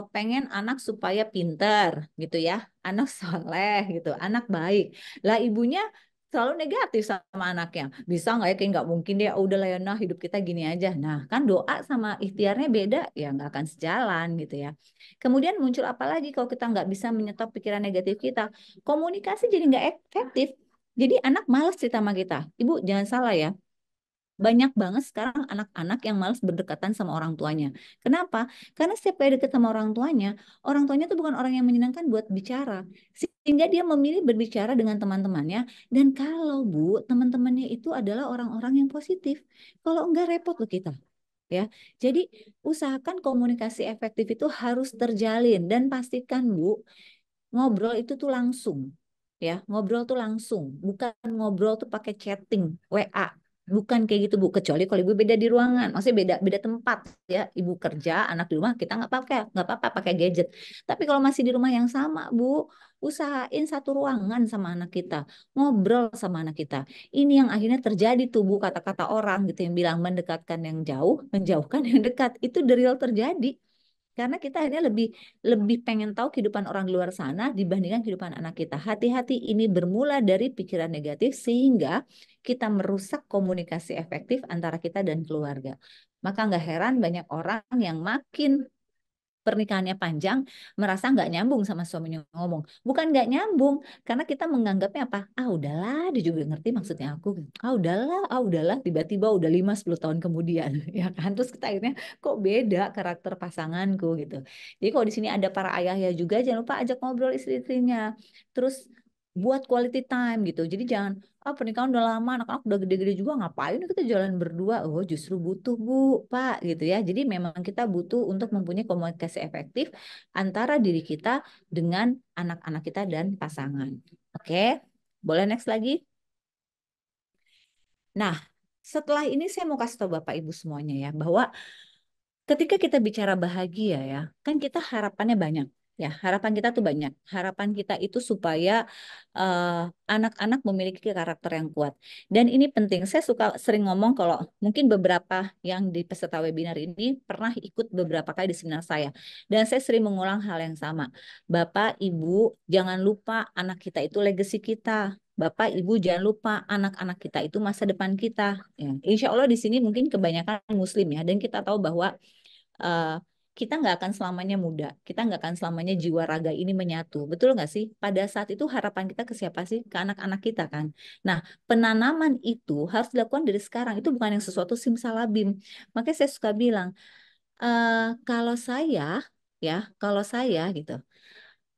C: pengen anak supaya pinter gitu ya, anak soleh gitu, anak baik. Lah ibunya selalu negatif sama anaknya. Bisa nggak ya, kayak nggak mungkin deh, udah lah ya nah hidup kita gini aja. Nah kan doa sama ikhtiarnya beda, ya nggak akan sejalan gitu ya. Kemudian muncul apa lagi kalau kita nggak bisa menyetop pikiran negatif kita? Komunikasi jadi nggak efektif. Jadi anak malas cerita sama kita. Ibu jangan salah ya, banyak banget sekarang anak-anak yang malas berdekatan sama orang tuanya. Kenapa? Karena setiap kali deket sama orang tuanya tuh bukan orang yang menyenangkan buat bicara. Sehingga dia memilih berbicara dengan teman-temannya. Dan kalau Bu, teman-temannya itu adalah orang-orang yang positif. Kalau enggak repot loh kita. Ya, jadi usahakan komunikasi efektif itu harus terjalin dan pastikan Bu, ngobrol itu tuh langsung. Ya, ngobrol tuh langsung, bukan ngobrol tuh pakai chatting, WA. Bukan kayak gitu Bu, kecuali kalau ibu beda di ruangan, maksudnya beda beda tempat ya. Ibu kerja, anak di rumah, kita nggak apa-apa pakai gadget. Tapi kalau masih di rumah yang sama Bu, usahain satu ruangan sama anak kita, ngobrol sama anak kita. Ini yang akhirnya terjadi tuh Bu, kata-kata orang gitu yang bilang mendekatkan yang jauh, menjauhkan yang dekat. Itu the real terjadi. Karena kita akhirnya lebih lebih pengen tahu kehidupan orang di luar sana dibandingkan kehidupan anak kita. Hati-hati, ini bermula dari pikiran negatif sehingga kita merusak komunikasi efektif antara kita dan keluarga. Maka nggak heran banyak orang yang makin pernikahannya panjang merasa nggak nyambung sama suaminya ngomong. Bukan nggak nyambung, karena kita menganggapnya apa? Ah udahlah, dia juga ngerti maksudnya aku. Ah udahlah, tiba-tiba udah 5-10 tahun kemudian, ya kan? Terus kita akhirnya kok beda karakter pasanganku gitu. Jadi kalau di sini ada para ayah ya juga, jangan lupa ajak ngobrol istri-istrinya. Terus buat quality time gitu. Jadi jangan pernikahan udah lama, anak-anak udah gede-gede juga, ngapain kita jalan berdua? Oh, justru butuh Bu, Pak gitu ya. Jadi memang kita butuh untuk mempunyai komunikasi efektif antara diri kita dengan anak-anak kita dan pasangan. Oke, boleh next lagi? Nah, setelah ini saya mau kasih tahu Bapak Ibu semuanya ya, bahwa ketika kita bicara bahagia ya, kan kita harapannya banyak. Ya, harapan kita tuh banyak. Harapan kita itu supaya eh, anak-anak memiliki karakter yang kuat. Dan ini penting. Saya suka sering ngomong kalau mungkin beberapa yang di peserta webinar ini pernah ikut beberapa kali di seminar saya. Dan saya sering mengulang hal yang sama. Bapak, Ibu, jangan lupa anak kita itu legacy kita. Bapak, Ibu, jangan lupa anak-anak kita itu masa depan kita. Ya, insya Allah di sini mungkin kebanyakan Muslim ya. Dan kita tahu bahwa eh, kita nggak akan selamanya muda, kita nggak akan selamanya jiwa raga ini menyatu, betul nggak sih? Pada saat itu harapan kita ke siapa sih? Ke anak-anak kita kan. Nah, penanaman itu harus dilakukan dari sekarang. Itu bukan yang sesuatu simsalabim. Makanya saya suka bilang, kalau saya, ya, kalau saya gitu,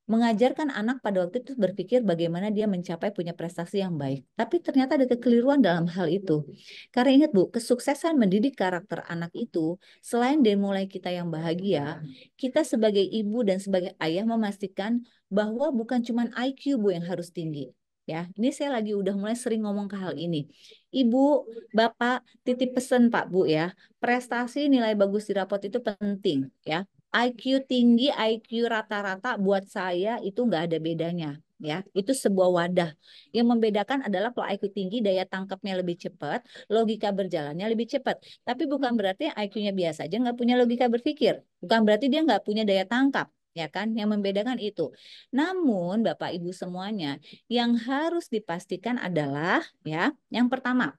C: mengajarkan anak pada waktu itu berpikir bagaimana dia mencapai punya prestasi yang baik. Tapi ternyata ada kekeliruan dalam hal itu. Karena ingat Bu, kesuksesan mendidik karakter anak itu, selain dari mulai kita yang bahagia, kita sebagai ibu dan sebagai ayah memastikan bahwa bukan cuma IQ Bu yang harus tinggi. Ya, ini saya lagi udah mulai sering ngomong ke hal ini. Ibu, Bapak, titip pesan Pak Bu ya. Prestasi nilai bagus di rapot itu penting ya. IQ tinggi, IQ rata-rata buat saya itu nggak ada bedanya ya. Itu sebuah wadah. Yang membedakan adalah kalau IQ tinggi daya tangkapnya lebih cepat, logika berjalannya lebih cepat. Tapi bukan berarti IQ-nya biasa aja nggak punya logika berpikir. Bukan berarti dia nggak punya daya tangkap. Ya kan, yang membedakan itu. Namun, Bapak Ibu semuanya, yang harus dipastikan adalah ya, yang pertama,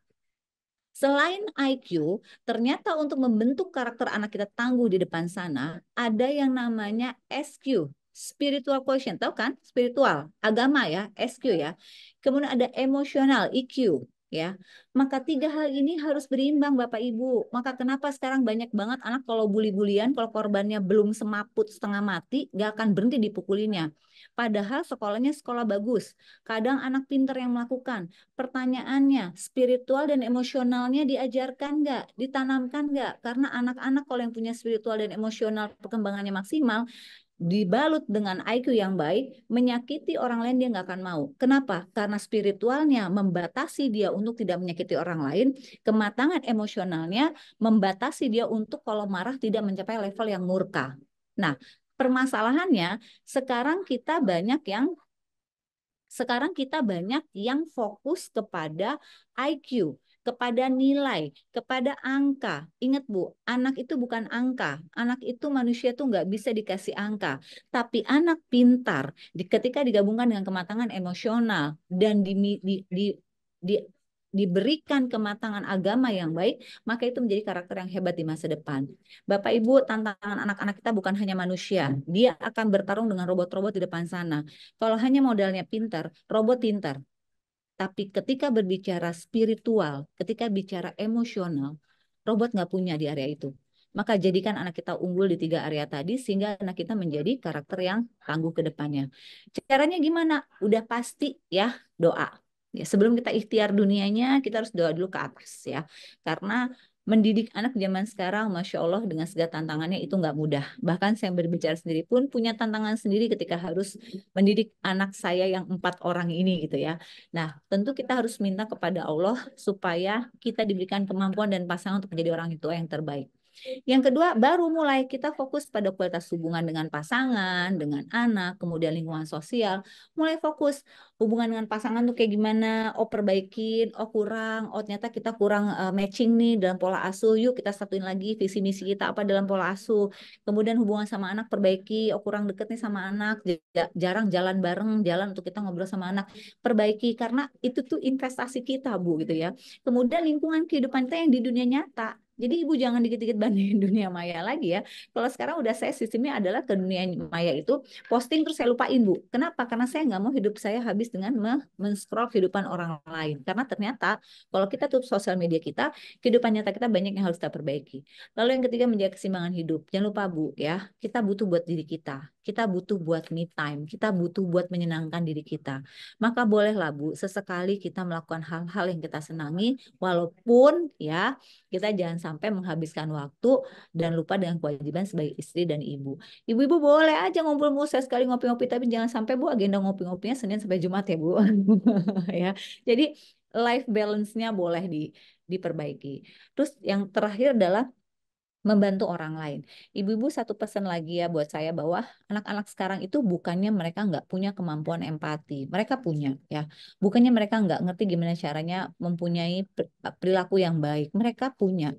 C: selain IQ, ternyata untuk membentuk karakter anak kita tangguh di depan sana, ada yang namanya SQ, spiritual quotient, tahu kan? Spiritual, agama ya, SQ ya. Kemudian ada emosional, EQ, ya. Maka tiga hal ini harus berimbang Bapak Ibu. Maka kenapa sekarang banyak banget anak kalau bully-bulian, kalau korbannya belum semaput setengah mati, gak akan berhenti dipukulinya. Padahal sekolahnya sekolah bagus. Kadang anak pinter yang melakukan. Pertanyaannya, spiritual dan emosionalnya diajarkan nggak? Ditanamkan nggak? Karena anak-anak kalau yang punya spiritual dan emosional perkembangannya maksimal, dibalut dengan IQ yang baik, menyakiti orang lain dia nggak akan mau. Kenapa? Karena spiritualnya membatasi dia untuk tidak menyakiti orang lain, kematangan emosionalnya membatasi dia untuk kalau marah tidak mencapai level yang murka. Nah, permasalahannya sekarang kita banyak yang fokus kepada IQ, kepada nilai, kepada angka. Ingat Bu, anak itu bukan angka. Anak itu manusia tuh nggak bisa dikasih angka. Tapi anak pintar, ketika digabungkan dengan kematangan emosional dan di diberikan kematangan agama yang baik, maka itu menjadi karakter yang hebat di masa depan. Bapak Ibu, tantangan anak-anak kita bukan hanya manusia. Dia akan bertarung dengan robot-robot di depan sana. Kalau hanya modalnya pintar, robot pintar. Tapi ketika berbicara spiritual, ketika bicara emosional, robot nggak punya di area itu. Maka jadikan anak kita unggul di tiga area tadi sehingga anak kita menjadi karakter yang tangguh ke depannya. Caranya gimana? Udah pasti ya doa. Ya, sebelum kita ikhtiar dunianya, kita harus doa dulu ke atas ya. Karena mendidik anak zaman sekarang, Masya Allah dengan segala tantangannya itu nggak mudah. Bahkan saya berbicara sendiri pun punya tantangan sendiri ketika harus mendidik anak saya yang 4 orang ini gitu ya. Nah, tentu kita harus minta kepada Allah supaya kita diberikan kemampuan dan pasangan untuk menjadi orang tua yang terbaik. Yang kedua, baru mulai kita fokus pada kualitas hubungan dengan pasangan, dengan anak, kemudian lingkungan sosial. Mulai fokus hubungan dengan pasangan tuh kayak gimana, oh perbaikin, oh kurang, oh ternyata kita kurang matching nih dalam pola asuh, yuk kita satuin lagi visi misi kita apa dalam pola asuh. Kemudian hubungan sama anak perbaiki, oh kurang deket nih sama anak, jarang jalan bareng, jalan untuk kita ngobrol sama anak, perbaiki karena itu tuh investasi kita Bu gitu ya. Kemudian lingkungan kehidupan kita yang di dunia nyata. Jadi ibu jangan dikit-dikit bandingin dunia maya lagi ya. Kalau sekarang udah saya sistemnya adalah ke dunia maya itu posting terus saya lupain Bu. Kenapa? Karena saya nggak mau hidup saya habis dengan men-scroll kehidupan orang lain. Karena ternyata kalau kita tutup sosial media kita, kehidupan nyata kita banyak yang harus kita perbaiki. Lalu yang ketiga menjaga keseimbangan hidup. Jangan lupa Bu ya, kita butuh buat diri kita. Kita butuh buat me time, kita butuh buat menyenangkan diri kita. Maka bolehlah Bu, sesekali kita melakukan hal-hal yang kita senangi, walaupun ya kita jangan sampai menghabiskan waktu dan lupa dengan kewajiban sebagai istri dan ibu. Ibu-ibu boleh aja ngumpul-ngumpul sekali ngopi-ngopi, tapi jangan sampai Bu agenda ngopi-ngopinya Senin sampai Jumat ya Bu. Ya. Jadi life balance-nya boleh diperbaiki. Terus yang terakhir adalah membantu orang lain. Ibu-ibu satu pesan lagi ya buat saya bahwa anak-anak sekarang itu bukannya mereka nggak punya kemampuan empati. Mereka punya ya. Bukannya mereka nggak ngerti gimana caranya mempunyai perilaku yang baik. Mereka punya.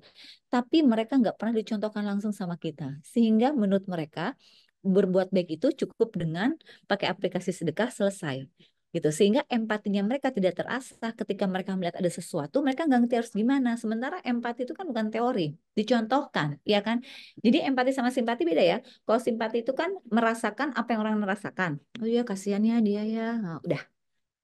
C: Tapi mereka nggak pernah dicontohkan langsung sama kita. Sehingga menurut mereka berbuat baik itu cukup dengan pakai aplikasi sedekah selesai gitu sehingga empatinya mereka tidak terasah ketika mereka melihat ada sesuatu mereka nggak ngerti harus gimana sementara empati itu kan bukan teori dicontohkan ya kan jadi empati sama simpati beda ya kalau simpati itu kan merasakan apa yang orang merasakan oh iya kasihannya dia ya nah, udah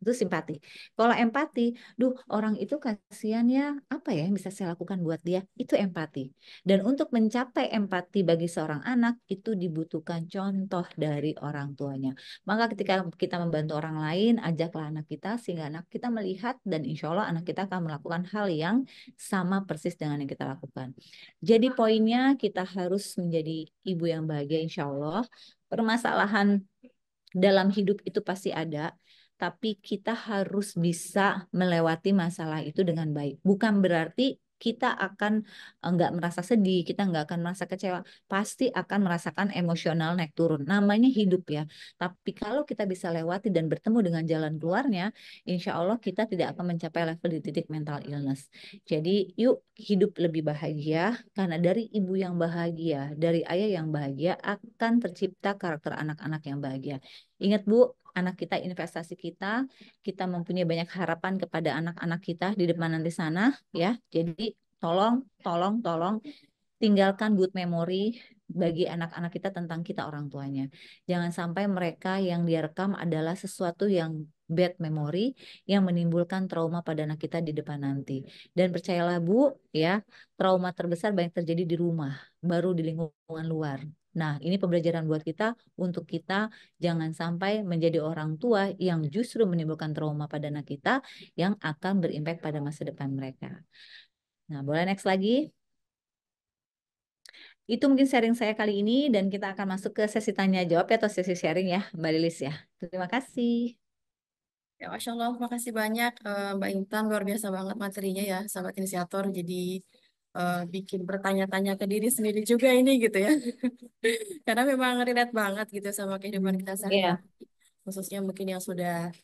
C: Itu simpati. Kalau empati, duh orang itu kasihan ya, apa ya yang bisa saya lakukan buat dia? Itu empati. Dan untuk mencapai empati bagi seorang anak itu dibutuhkan contoh dari orang tuanya. Maka ketika kita membantu orang lain, ajaklah anak kita sehingga anak kita melihat dan insya Allah anak kita akan melakukan hal yang sama persis dengan yang kita lakukan. Jadi poinnya kita harus menjadi ibu yang bahagia insya Allah. Permasalahan dalam hidup itu pasti ada, tapi kita harus bisa melewati masalah itu dengan baik. Bukan berarti kita akan nggak merasa sedih, kita nggak akan merasa kecewa, pasti akan merasakan emosional naik turun. Namanya hidup ya. Tapi kalau kita bisa lewati dan bertemu dengan jalan keluarnya, insya Allah kita tidak akan mencapai level di titik mental illness. Jadi yuk hidup lebih bahagia, karena dari ibu yang bahagia, dari ayah yang bahagia akan tercipta karakter anak-anak yang bahagia. Ingat Bu, anak kita investasi kita, kita mempunyai banyak harapan kepada anak-anak kita di depan nanti sana ya. Jadi tolong, tolong tinggalkan good memory bagi anak-anak kita tentang kita orang tuanya. Jangan sampai mereka yang dia rekam adalah sesuatu yang bad memory yang menimbulkan trauma pada anak kita di depan nanti. Dan percayalah Bu, ya, trauma terbesar banyak terjadi di rumah, baru di lingkungan luar. Nah, ini pembelajaran buat kita untuk kita jangan sampai menjadi orang tua yang justru menimbulkan trauma pada anak kita yang akan berimpact pada masa depan mereka. Nah, boleh next lagi? Itu mungkin sharing saya kali ini dan kita akan masuk ke sesi tanya jawab ya atau sesi sharing ya, Mbak Lilis ya. Terima kasih.
A: Ya, Masya Allah, makasih banyak Mbak Intan, luar biasa banget materinya ya, sahabat inisiator. Jadi bikin bertanya-tanya ke diri sendiri juga ini gitu ya. Karena memang relate banget gitu sama kehidupan kita
C: Iya,
A: sehari-hari. Khususnya mungkin yang sudah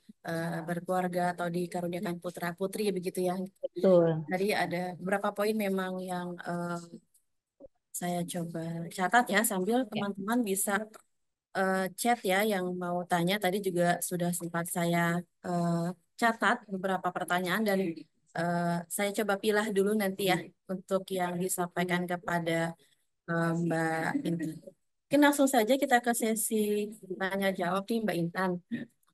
A: berkeluarga atau dikaruniakan putra-putri begitu ya.
C: betul.
A: Tadi ada beberapa poin memang yang saya coba catat ya, sambil
C: Ya,
A: teman-teman bisa chat ya yang mau tanya. Tadi juga sudah sempat saya eh, catat beberapa pertanyaan dan saya coba pilah dulu nanti ya untuk yang disampaikan kepada Mbak Intan. Mungkin langsung saja kita ke sesi tanya jawab nih Mbak Intan.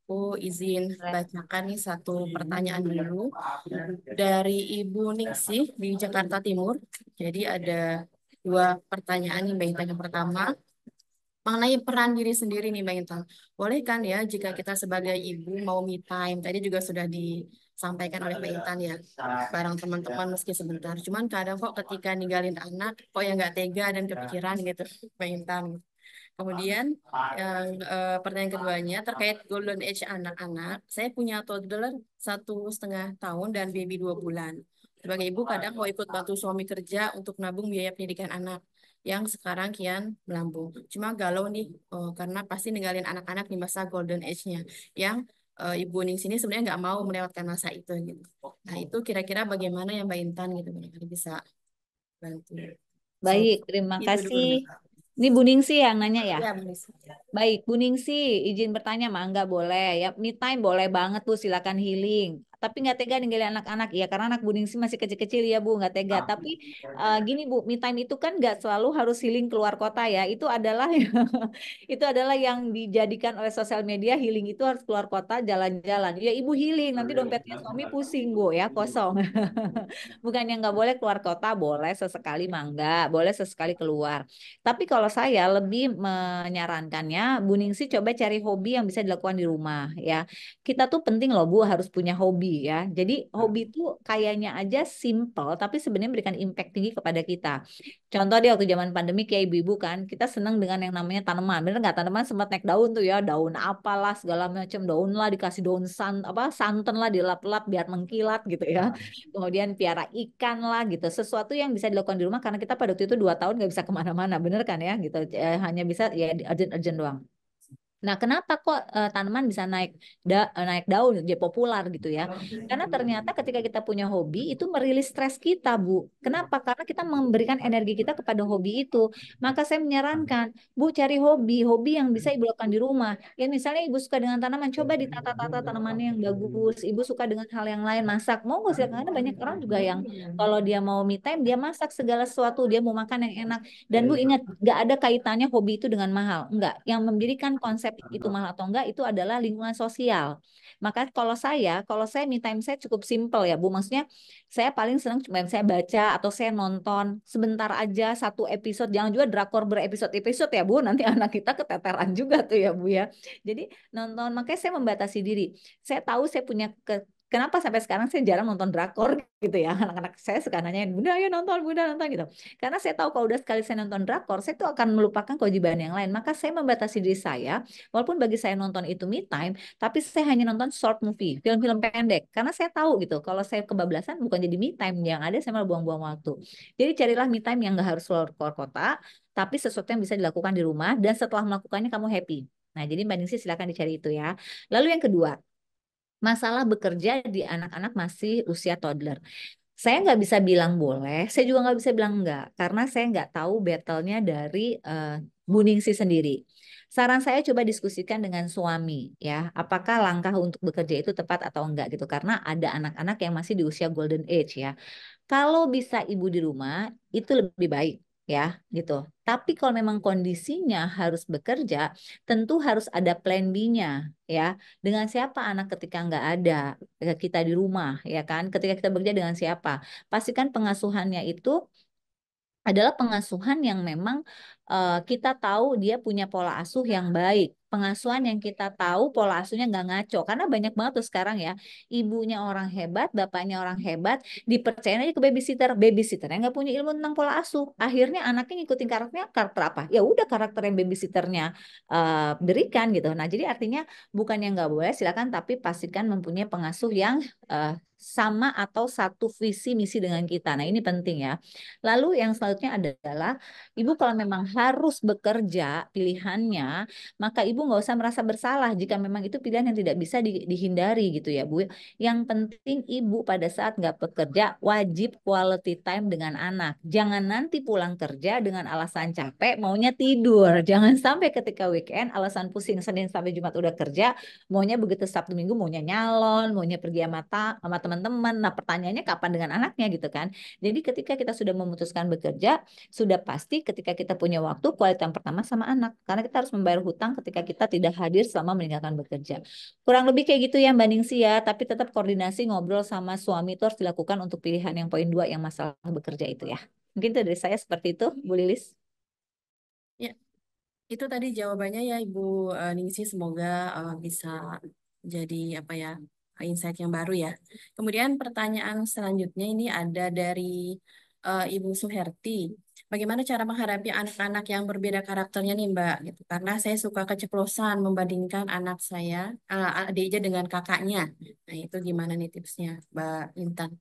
A: Aku izin
C: boleh.
A: bacakan nih satu pertanyaan dulu dari Ibu Ningsih di Jakarta Timur. Jadi ada dua pertanyaan nih Mbak Intan. Yang pertama, mengenai peran diri sendiri nih Mbak Intan. Boleh kan ya jika kita sebagai ibu mau me time, tadi juga sudah disampaikan oleh Mbak Intan ya, bareng teman-teman meski sebentar. Cuman kadang kok ketika ninggalin anak, kok ya nggak tega dan kepikiran gitu Mbak Intan. Kemudian yang pertanyaan keduanya terkait golden age anak-anak. Saya punya toddler 1,5 tahun dan baby 2 bulan. Sebagai ibu kadang mau ikut bantu suami kerja untuk nabung biaya pendidikan anak yang sekarang kian melambung. Cuma galau nih karena pasti ninggalin anak-anak di masa golden age-nya yang Ibu Ning sini sebenarnya nggak mau melewatkan masa itu gitu. Nah itu kira-kira bagaimana ya Mbak Intan gitu barangkali bisa bantu. So,
C: Baik, terima
A: itu dulu
C: kasih.
A: Mbak.
C: Ini Bu Ningsih yang nanya ya.
A: Ya, Bu Ning.
C: Baik, Bu Ningsih, izin bertanya, Mangga boleh ya. Me time boleh banget Bu, silakan healing. Tapi nggak tega ninggalin anak-anak ya, karena anak Bu Ningsih masih kecil-kecil ya Bu, nggak tega. Tapi gini Bu, me time itu kan nggak selalu harus healing keluar kota ya. Itu adalah itu adalah yang dijadikan oleh sosial media, healing itu harus keluar kota jalan-jalan. Ya Ibu healing, nanti dompetnya suami pusing Bu ya, kosong. Bukan yang nggak boleh keluar kota, boleh sesekali mangga, boleh sesekali keluar. Tapi kalau saya lebih menyarankannya, Bu Ningsih coba cari hobi yang bisa dilakukan di rumah ya. Kita tuh penting loh Bu harus punya hobi ya. Jadi hobi itu kayaknya aja simple, tapi sebenarnya memberikan impact tinggi kepada kita. Contoh dia waktu zaman pandemi kayak ibu-ibu kan, kita seneng dengan yang namanya tanaman. Bener nggak tanaman sempat naik daun tuh ya, daun apalah segala macam daun lah dikasih daun apa santan lah dilap-lap biar mengkilat gitu ya. Kemudian piara ikan lah gitu, sesuatu yang bisa dilakukan di rumah karena kita pada waktu itu 2 tahun nggak bisa kemana-mana, bener kan ya gitu. Hanya bisa ya urgent-urgent doang. Nah, kenapa kok tanaman bisa naik daun jadi populer gitu ya? Karena ternyata ketika kita punya hobi itu merilis stres kita, Bu. Kenapa? Karena kita memberikan energi kita kepada hobi itu. Maka saya menyarankan, Bu cari hobi, hobi yang bisa Ibu lakukan di rumah. Ya misalnya Ibu suka dengan tanaman, coba ditata-tata tanamannya yang bagus. Ibu suka dengan hal yang lain, masak. Mau nggak sih? Karena banyak orang juga yang kalau dia mau me time, dia masak segala sesuatu, dia mau makan yang enak. Dan Bu ingat, nggak ada kaitannya hobi itu dengan mahal. Enggak. Yang memberikan konsep konsep itu mahal atau enggak itu adalah lingkungan sosial. Maka kalau saya me time saya cukup simple ya Bu. Maksudnya saya paling senang cuma saya baca atau saya nonton sebentar aja satu episode. Jangan juga drakor berepisode-episode ya Bu. Nanti anak kita keteteran juga tuh ya Bu ya. Jadi nonton, makanya saya membatasi diri. Saya tahu saya punya kenapa sampai sekarang saya jarang nonton drakor gitu ya. Anak-anak saya suka nanyain, Bunda ayo nonton, Bunda nonton gitu. Karena saya tahu kalau udah sekali saya nonton drakor, saya tuh akan melupakan kewajiban yang lain. Maka saya membatasi diri saya, walaupun bagi saya nonton itu me time, tapi saya hanya nonton short movie, film-film pendek. Karena saya tahu gitu, kalau saya kebablasan bukan jadi me time, yang ada saya malah buang-buang waktu. Jadi carilah me time yang nggak harus keluar kota, tapi sesuatu yang bisa dilakukan di rumah, dan setelah melakukannya kamu happy. Nah, jadi Mbak Ningsih silakan dicari itu ya. Lalu yang kedua, masalah bekerja di anak-anak masih usia toddler. Saya nggak bisa bilang boleh, saya juga nggak bisa bilang enggak, karena saya nggak tahu battle-nya dari Bu Ningsih sendiri. Saran saya coba diskusikan dengan suami, ya, apakah langkah untuk bekerja itu tepat atau enggak gitu, karena ada anak-anak yang masih di usia golden age ya. Kalau bisa ibu di rumah itu lebih baik ya gitu. Tapi kalau memang kondisinya harus bekerja, tentu harus ada plan B-nya ya. Dengan siapa anak ketika nggak ada kita di rumah ya kan? Ketika kita bekerja dengan siapa? Pastikan pengasuhannya itu adalah pengasuhan yang memang kita tahu dia punya pola asuh yang baik. Pengasuhan yang kita tahu pola asuhnya nggak ngaco. Karena banyak banget tuh sekarang ya, ibunya orang hebat, bapaknya orang hebat, dipercayain aja ke babysitter. Babysitternya nggak punya ilmu tentang pola asuh. Akhirnya anaknya ngikutin karakter apa? Ya udah karakter yang babysitternya berikan gitu. Nah jadi artinya bukan yang nggak boleh, silakan tapi pastikan mempunyai pengasuh yang sama atau satu visi misi dengan kita. Nah ini penting ya. Lalu yang selanjutnya adalah ibu kalau memang harus bekerja pilihannya, maka ibu nggak usah merasa bersalah jika memang itu pilihan yang tidak bisa dihindari gitu ya Bu. Yang penting ibu pada saat nggak bekerja wajib quality time dengan anak. Jangan nanti pulang kerja dengan alasan capek maunya tidur. Jangan sampai ketika weekend alasan pusing Senin sampai Jumat udah kerja, maunya begitu Sabtu Minggu maunya nyalon, maunya pergi sama teman-teman. Nah pertanyaannya kapan dengan anaknya gitu kan. Jadi ketika kita sudah memutuskan bekerja, sudah pasti ketika kita punya waktu, kualitas yang pertama sama anak. Karena kita harus membayar hutang ketika kita tidak hadir selama meninggalkan bekerja. Kurang lebih kayak gitu ya Mbak Ningsih ya, tapi tetap koordinasi ngobrol sama suami itu harus dilakukan untuk pilihan yang poin 2 yang masalah bekerja itu ya. Mungkin itu dari saya seperti itu, Bu Lilis.
A: Ya, itu tadi jawabannya ya Ibu Ningsih. Semoga bisa jadi apa ya, insight yang baru ya. Kemudian pertanyaan selanjutnya ini ada dari Ibu Suherti. Bagaimana cara menghadapi anak-anak yang berbeda karakternya nih Mbak? Gitu. Karena saya suka keceplosan membandingkan anak saya, adiknya dengan kakaknya. Nah itu gimana nih tipsnya Mbak Intan?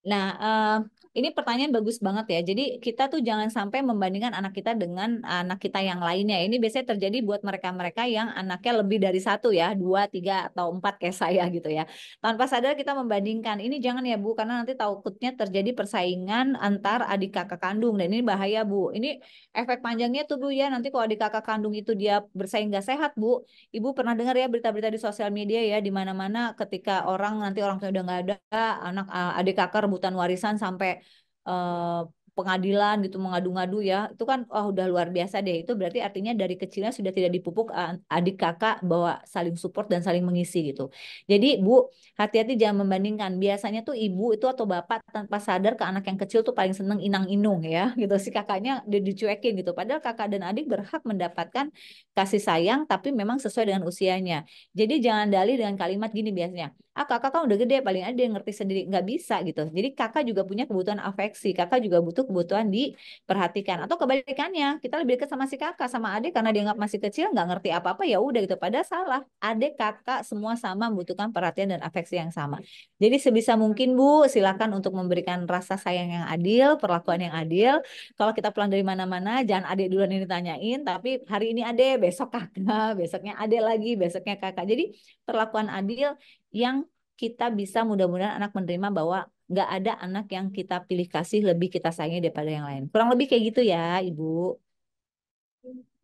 C: Nah, ini pertanyaan bagus banget ya. Jadi kita tuh jangan sampai membandingkan anak kita dengan anak kita yang lainnya. Ini biasanya terjadi buat mereka-mereka yang anaknya lebih dari satu ya, dua, tiga, atau empat kayak saya gitu ya. Tanpa sadar kita membandingkan. Ini jangan ya Bu, karena nanti takutnya terjadi persaingan antar adik kakak kandung. Dan ini bahaya Bu. Ini efek panjangnya tuh Bu ya. Nanti kalau adik kakak kandung itu dia bersaing gak sehat Bu. Ibu pernah dengar ya berita-berita di sosial media ya, di mana-mana ketika nanti orang tua udah nggak ada, anak adik kakak rebutan warisan sampai eh, pengadilan gitu mengadu-ngadu ya. Itu kan udah luar biasa deh. Itu berarti artinya dari kecilnya sudah tidak dipupuk adik kakak bahwa saling support dan saling mengisi gitu. Jadi Bu, hati-hati jangan membandingkan. Biasanya tuh ibu itu atau bapak tanpa sadar ke anak yang kecil tuh paling seneng inang-inung ya gitu. Si kakaknya dicuekin gitu. Padahal kakak dan adik berhak mendapatkan kasih sayang tapi memang sesuai dengan usianya. Jadi jangan dalih dengan kalimat gini biasanya. Kakak kan udah gede, paling ada yang ngerti sendiri. Nggak bisa gitu. Jadi kakak juga punya kebutuhan afeksi. Kakak juga butuh kebutuhan diperhatikan. Atau kebalikannya, kita lebih dekat sama si kakak, sama adik karena dia nggak masih kecil, nggak ngerti apa-apa, ya udah gitu. Padahal salah. Adik, kakak, semua sama membutuhkan perhatian dan afeksi yang sama. Jadi sebisa mungkin Bu, silakan untuk memberikan rasa sayang yang adil, perlakuan yang adil. Kalau kita pulang dari mana-mana, jangan adik duluan ini ditanyain, tapi hari ini adik, besok kakak, besoknya adik lagi, besoknya kakak. Jadi perlakuan adil yang kita bisa mudah-mudahan anak menerima bahwa nggak ada anak yang kita pilih kasih lebih kita sayangi daripada yang lain. Kurang lebih kayak gitu ya, Ibu.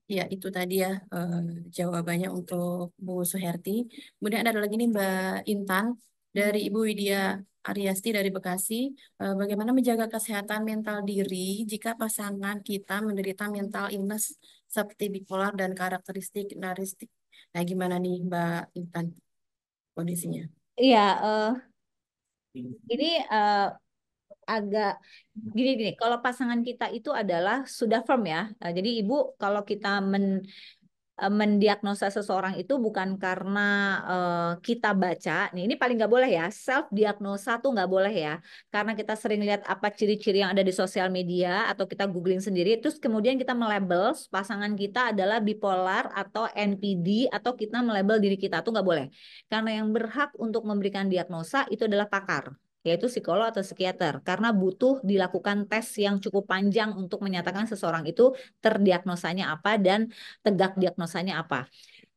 A: Ya, itu tadi ya jawabannya untuk Bu Suherti. Kemudian ada lagi nih Mbak Intan dari Ibu Widya Ariasti dari Bekasi. Bagaimana menjaga kesehatan mental diri jika pasangan kita menderita mental illness seperti bipolar dan karakteristik narsistik? Nah, gimana nih Mbak Intan kondisinya?
C: Iya, ini agak gini. Kalau pasangan kita itu adalah sudah firm ya. Jadi ibu kalau kita mendiagnosa seseorang itu bukan karena kita baca. Nih, ini paling nggak boleh ya. Self diagnosa tuh nggak boleh ya. Karena kita sering lihat apa ciri-ciri yang ada di sosial media atau kita googling sendiri. Terus kemudian kita melabel pasangan kita adalah bipolar atau NPD atau kita melabel diri kita tuh nggak boleh. Karena yang berhak untuk memberikan diagnosa itu adalah pakar, yaitu psikolog atau psikiater, karena butuh dilakukan tes yang cukup panjang untuk menyatakan seseorang itu terdiagnosanya apa dan tegak diagnosanya apa.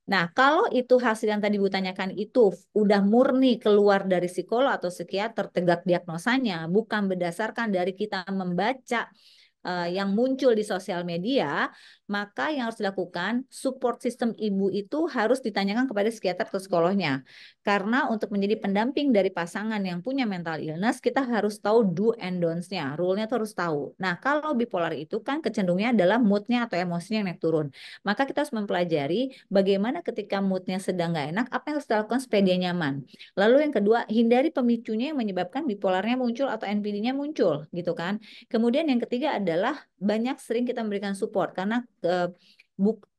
C: Nah, kalau itu hasil yang tadi Bu tanyakan itu udah murni keluar dari psikolog atau psikiater tegak diagnosanya, bukan berdasarkan dari kita membaca yang muncul di sosial media, maka yang harus dilakukan support system ibu itu harus ditanyakan kepada psikiater atau psikolognya. Karena untuk menjadi pendamping dari pasangan yang punya mental illness, kita harus tahu do and don'ts-nya. Rule-nya tuh harus tahu. Nah, kalau bipolar itu kan kecenderungannya adalah mood-nya atau emosinya yang naik turun. Maka kita harus mempelajari bagaimana ketika mood-nya sedang nggak enak, apa yang harus dilakukan supaya dia nyaman. Lalu yang kedua, hindari pemicunya yang menyebabkan bipolarnya muncul atau NPD-nya muncul, gitu kan. Kemudian yang ketiga adalah banyak sering kita memberikan support karena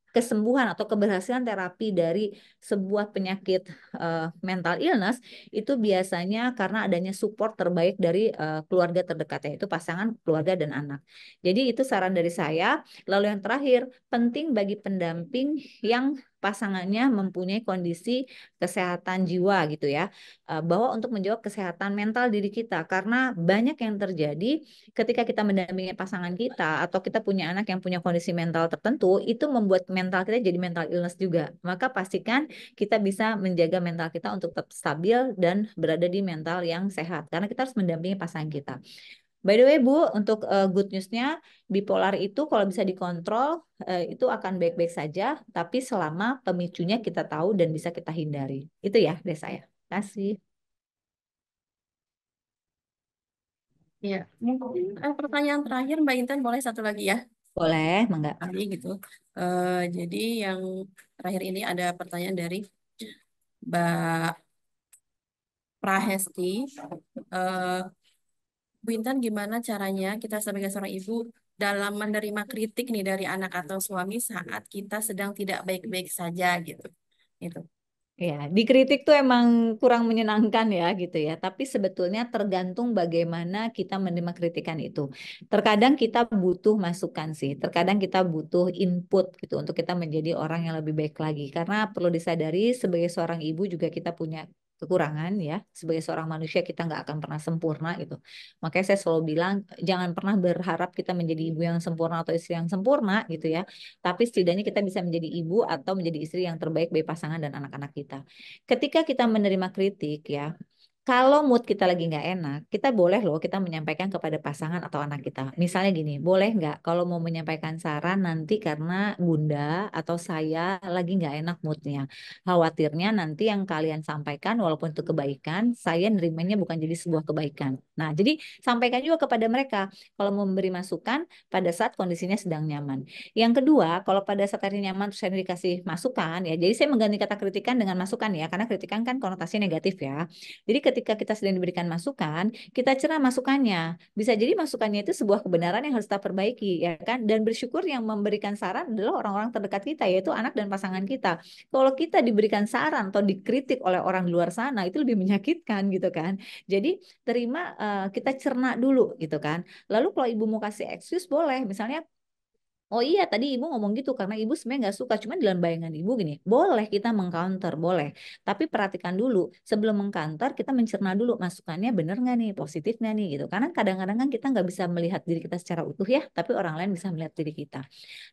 C: kesembuhan atau keberhasilan terapi dari sebuah penyakit mental illness itu biasanya karena adanya support terbaik dari keluarga terdekat, yaitu pasangan, keluarga, dan anak. Jadi itu saran dari saya. Lalu yang terakhir, penting bagi pendamping yang pasangannya mempunyai kondisi kesehatan jiwa gitu ya, bahwa untuk menjawab kesehatan mental diri kita, karena banyak yang terjadi ketika kita mendampingi pasangan kita atau kita punya anak yang punya kondisi mental tertentu, itu membuat mental kita jadi mental illness juga. Maka pastikan kita bisa menjaga mental kita untuk tetap stabil dan berada di mental yang sehat, karena kita harus mendampingi pasangan kita. By the way, Bu, untuk good news-nya, bipolar itu kalau bisa dikontrol, itu akan baik-baik saja, tapi selama pemicunya kita tahu dan bisa kita hindari. Itu ya dari saya. Terima kasih.
A: Ya, mungkin pertanyaan terakhir Mbak Intan boleh satu lagi ya,
C: Boleh, Mangga.
A: kali gitu. Jadi yang terakhir ini ada pertanyaan dari Mbak Prahesti. Eh, Bu Intan, gimana caranya kita sebagai seorang ibu dalam menerima kritik nih dari anak atau suami saat kita sedang tidak baik-baik saja gitu. Itu.
C: Ya, dikritik tuh emang kurang menyenangkan ya gitu ya. Tapi sebetulnya tergantung bagaimana kita menerima kritikan itu. Terkadang kita butuh masukan sih. Terkadang kita butuh input gitu untuk kita menjadi orang yang lebih baik lagi. Karena perlu disadari sebagai seorang ibu juga kita punya kekurangan ya. Sebagai seorang manusia kita nggak akan pernah sempurna gitu. Makanya saya selalu bilang jangan pernah berharap kita menjadi ibu yang sempurna atau istri yang sempurna gitu ya. Tapi setidaknya kita bisa menjadi ibu atau menjadi istri yang terbaik bagi pasangan dan anak-anak kita. Ketika kita menerima kritik ya, kalau mood kita lagi nggak enak, kita boleh loh kita menyampaikan kepada pasangan atau anak kita. Misalnya gini, boleh nggak kalau mau menyampaikan saran nanti karena Bunda atau saya lagi nggak enak moodnya. Khawatirnya nanti yang kalian sampaikan walaupun itu kebaikan, saya nerimanya bukan jadi sebuah kebaikan. Nah, jadi sampaikan juga kepada mereka kalau mau memberi masukan pada saat kondisinya sedang nyaman. Yang kedua, kalau pada saat hari nyaman terus saya dikasih masukan ya, jadi saya mengganti kata kritikan dengan masukan ya, karena kritikan kan konotasinya negatif ya. Jadi ketika kita sedang diberikan masukan, kita cerna masukannya. Bisa jadi masukannya itu sebuah kebenaran yang harus kita perbaiki, ya kan? Dan bersyukur yang memberikan saran adalah orang-orang terdekat kita, yaitu anak dan pasangan kita. Kalau kita diberikan saran atau dikritik oleh orang di luar sana, itu lebih menyakitkan gitu kan. Jadi terima, kita cerna dulu gitu kan. Lalu kalau ibu mau kasih excuse boleh, misalnya oh iya, tadi ibu ngomong gitu karena ibu sebenarnya nggak suka. Cuma dalam bayangan ibu gini, boleh kita mengcounter, boleh. Tapi perhatikan dulu, sebelum mengcounter kita mencerna dulu masukannya bener nggak nih, positif nggak nih gitu. Karena kadang-kadang kan kita nggak bisa melihat diri kita secara utuh ya, tapi orang lain bisa melihat diri kita.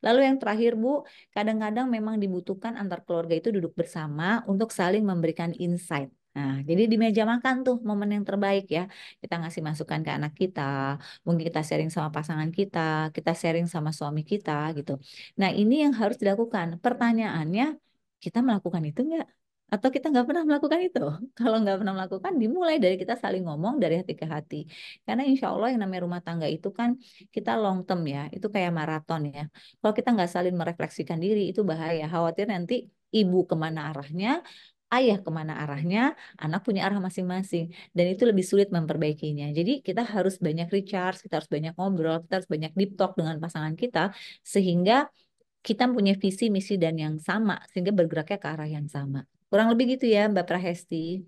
C: Lalu yang terakhir Bu, kadang-kadang memang dibutuhkan antar keluarga itu duduk bersama untuk saling memberikan insight. Nah, jadi di meja makan tuh momen yang terbaik ya. Kita ngasih masukan ke anak kita, mungkin kita sharing sama pasangan kita sharing sama suami kita gitu. Nah, ini yang harus dilakukan. Pertanyaannya, kita melakukan itu enggak? Atau kita nggak pernah melakukan itu? Kalau nggak pernah melakukan, dimulai dari kita saling ngomong dari hati ke hati. Karena insya Allah yang namanya rumah tangga itu kan kita long term ya, itu kayak maraton ya. Kalau kita nggak saling merefleksikan diri, itu bahaya. Khawatir nanti ibu kemana arahnya, ayah kemana arahnya, anak punya arah masing-masing. Dan itu lebih sulit memperbaikinya. Jadi kita harus banyak recharge, kita harus banyak ngobrol, kita harus banyak deep talk dengan pasangan kita, sehingga kita punya visi, misi, dan yang sama, sehingga bergeraknya ke arah yang sama. Kurang lebih gitu ya, Mbak Prahesti.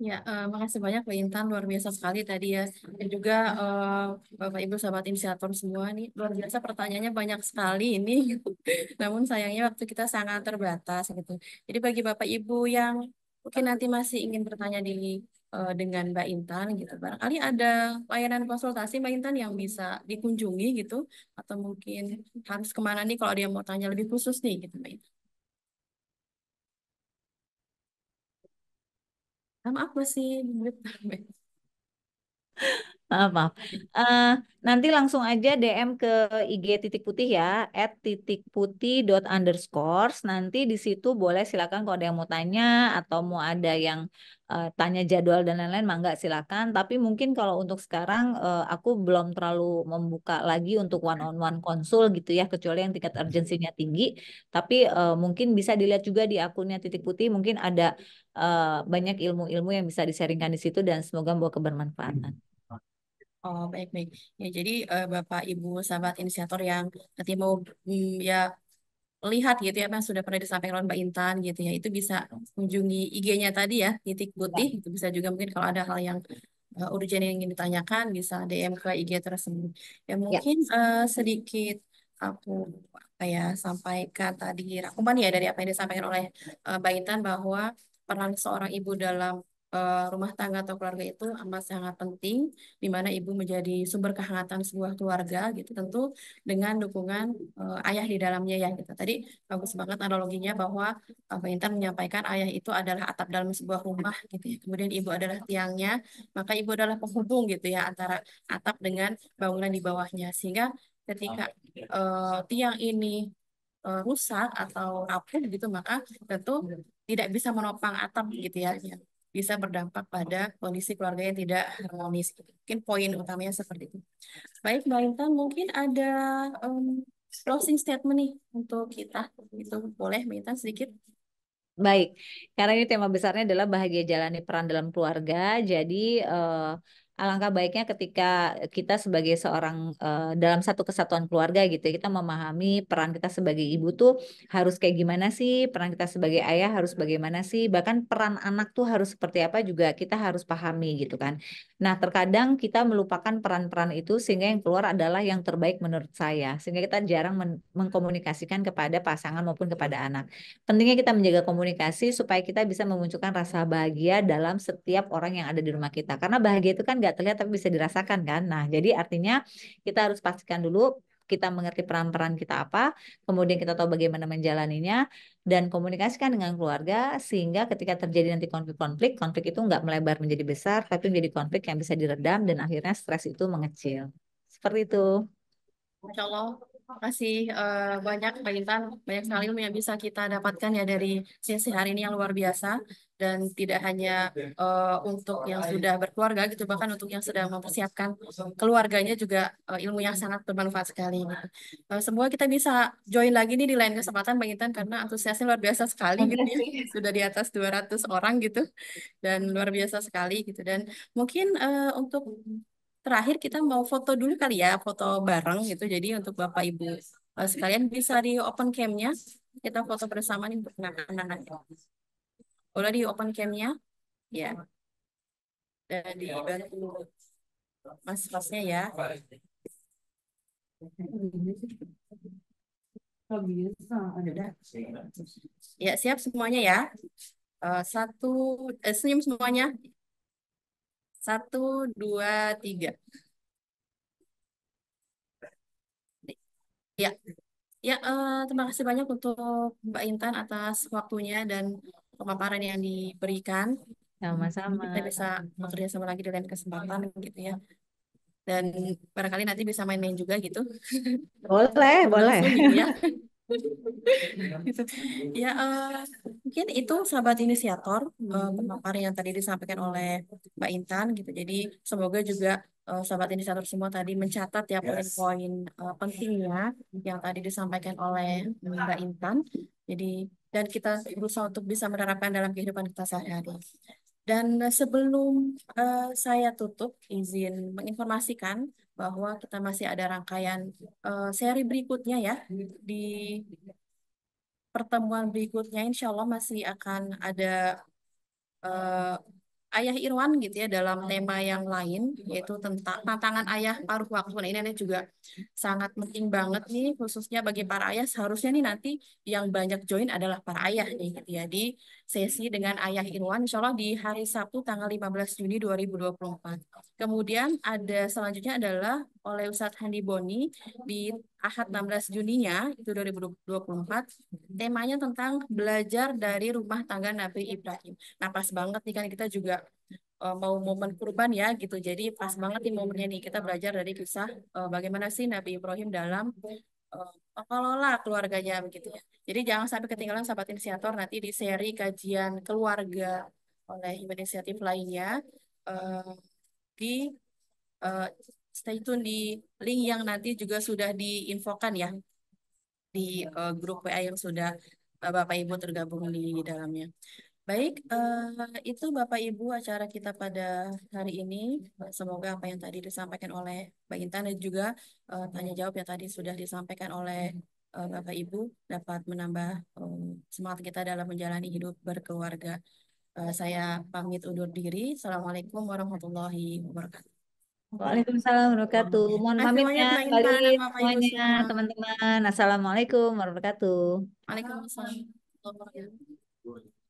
A: Ya, makasih banyak Mbak Intan, luar biasa sekali tadi ya. Dan juga Bapak Ibu sahabat inisiator semua nih, luar biasa pertanyaannya banyak sekali ini. Namun sayangnya waktu kita sangat terbatas gitu. Jadi bagi Bapak Ibu yang mungkin nanti masih ingin bertanya dengan Mbak Intan gitu, barangkali ada layanan konsultasi Mbak Intan yang bisa dikunjungi gitu, atau mungkin harus kemana nih kalau dia mau tanya lebih khusus nih gitu Mbak Intan. Sama apa sih?
C: Maaf, maaf. Eh, nanti langsung aja DM ke IG titik putih ya, @titikputih_underscores. Nanti di situ boleh silakan kalau ada yang mau tanya atau mau ada yang tanya jadwal dan lain-lain, mangga silakan. Tapi mungkin kalau untuk sekarang aku belum terlalu membuka lagi untuk one-on-one konsul gitu ya, kecuali yang tingkat urgensinya tinggi. Tapi mungkin bisa dilihat juga di akunnya Titik Putih, mungkin ada banyak ilmu-ilmu yang bisa disaringkan di situ dan semoga membawa kebermanfaatan.
A: Oh, baik-baik. Ya, jadi Bapak, Ibu, sahabat inisiator yang nanti mau ya lihat gitu ya apa yang sudah pernah disampaikan oleh Mbak Intan gitu ya, itu bisa kunjungi IG-nya tadi ya, titik putih. Itu bisa juga mungkin kalau ada hal yang urgent yang ingin ditanyakan bisa DM ke IG tersebut. Ya
C: Ya.
A: mungkin sedikit aku apa ya sampaikan tadi rangkuman ya dari apa yang disampaikan oleh Mbak Intan bahwa peran seorang ibu dalam rumah tangga atau keluarga itu amat sangat penting, di mana ibu menjadi sumber kehangatan sebuah keluarga gitu, tentu dengan dukungan ayah di dalamnya ya gitu. Tadi bagus banget analoginya bahwa Mbak Intan menyampaikan ayah itu adalah atap dalam sebuah rumah gitu ya. Kemudian ibu adalah tiangnya, maka ibu adalah penghubung gitu ya antara atap dengan bangunan di bawahnya. Sehingga ketika tiang ini rusak atau rapuh gitu, maka tentu tidak bisa menopang atap gitu ya. Yang bisa berdampak pada kondisi keluarga yang tidak harmonis. Gitu. Mungkin poin utamanya seperti itu. Baik, Mbak Intan, mungkin ada closing statement nih untuk kita. Itu boleh, Mbak Intan, sedikit?
C: Baik, karena ini tema besarnya adalah bahagia jalani peran dalam keluarga. Jadi alangkah baiknya ketika kita sebagai seorang dalam satu kesatuan keluarga gitu, ya, kita memahami peran kita sebagai ibu tuh harus kayak gimana sih, peran kita sebagai ayah harus bagaimana sih, bahkan peran anak tuh harus seperti apa juga kita harus pahami gitu kan. Nah, terkadang kita melupakan peran-peran itu sehingga yang keluar adalah yang terbaik menurut saya, sehingga kita jarang mengkomunikasikan kepada pasangan maupun kepada anak. Pentingnya kita menjaga komunikasi supaya kita bisa memunculkan rasa bahagia dalam setiap orang yang ada di rumah kita. Karena bahagia itu kan nggak terlihat tapi bisa dirasakan kan. Nah, jadi artinya kita harus pastikan dulu kita mengerti peran-peran kita apa, kemudian kita tahu bagaimana menjalaninya, dan komunikasikan dengan keluarga sehingga ketika terjadi nanti konflik-konflik, konflik itu nggak melebar menjadi besar, tapi menjadi konflik yang bisa diredam dan akhirnya stres itu mengecil. Seperti itu.
A: Masya Allah, makasih banyak Mbak Intan. Banyak sekali ilmu yang bisa kita dapatkan ya dari sesi hari ini yang luar biasa. Dan tidak hanya untuk yang sudah berkeluarga gitu, bahkan untuk yang sedang mempersiapkan keluarganya juga ilmu yang sangat bermanfaat sekali. Gitu. Semoga kita bisa join lagi nih di lain kesempatan Mbak Intan, karena antusiasnya luar biasa sekali gitu ya.
C: Makasih.
A: Sudah di atas 200 orang gitu. Dan luar biasa sekali gitu. Dan mungkin untuk terakhir kita mau foto dulu kali ya, foto bareng gitu. Jadi untuk Bapak Ibu sekalian bisa di open cam-nya. Kita foto bersama nih untuk anak-anak. Boleh di open cam-nya? Ya. Dan dibantu mas-masnya ya. Udah. Ya, siap semuanya ya. Satu, senyum semuanya. Satu, dua, tiga. Ya, ya, terima kasih banyak untuk Mbak Intan atas waktunya dan pemaparan yang diberikan.
C: Sama-sama.
A: Kita bisa bekerja sama lagi di lain kesempatan gitu ya. Dan barangkali nanti bisa main-main juga gitu,
C: Boleh, boleh.
A: langsung gitu ya. Gitu. Ya, mungkin itu sahabat inisiator pemaparan yang tadi disampaikan oleh Mbak Intan gitu. Jadi semoga juga sahabat inisiator semua tadi mencatat ya poin-poin pentingnya yang tadi disampaikan oleh Mbak Intan. Jadi dan kita berusaha untuk bisa menerapkan dalam kehidupan kita sehari-hari. Dan sebelum saya tutup, izin menginformasikan bahwa kita masih ada rangkaian seri berikutnya ya di pertemuan berikutnya. Insya Allah masih akan ada eh, Ayah Irwan gitu ya dalam tema yang lain yaitu tentang tantangan ayah paruh waktu. Nah, ini juga sangat penting banget nih khususnya bagi para ayah. Seharusnya nih nanti yang banyak join adalah para ayah nih gitu ya di sesi dengan Ayah Irwan insya Allah di hari Sabtu tanggal 15 Juni 2024. Kemudian ada selanjutnya adalah oleh Ustadz Handi Boni di Ahad 16 Juninya itu 2024. Temanya tentang belajar dari rumah tangga Nabi Ibrahim. Nah, pas banget nih kan kita juga mau momen kurban ya gitu. Jadi pas banget nih momennya nih kita belajar dari kisah bagaimana sih Nabi Ibrahim dalam mengelola keluarganya begitu ya. Jadi jangan sampai ketinggalan sahabat inisiator nanti di seri kajian keluarga oleh inisiatif lainnya eh, di eh, stay tune di link yang nanti juga sudah diinfokan ya di grup WA yang sudah Bapak Ibu tergabung di dalamnya. Baik, itu Bapak Ibu acara kita pada hari ini. Semoga apa yang tadi disampaikan oleh Mbak Intan dan juga tanya jawab yang tadi sudah disampaikan oleh Bapak Ibu dapat menambah semangat kita dalam menjalani hidup berkeluarga. Saya pamit undur diri. Assalamualaikum warahmatullahi wabarakatuh.
C: Waalaikumsalam warahmatullahi wabarakatuh. Mohon
A: Makasih
C: pamit ya
A: banyak Mbak
C: kembali
A: Intan, Bapak Ibu
C: semuanya
A: semua.
C: teman-teman. Assalamualaikum warahmatullahi wabarakatuh.
A: Waalaikumsalam warahmatullahi wabarakatuh.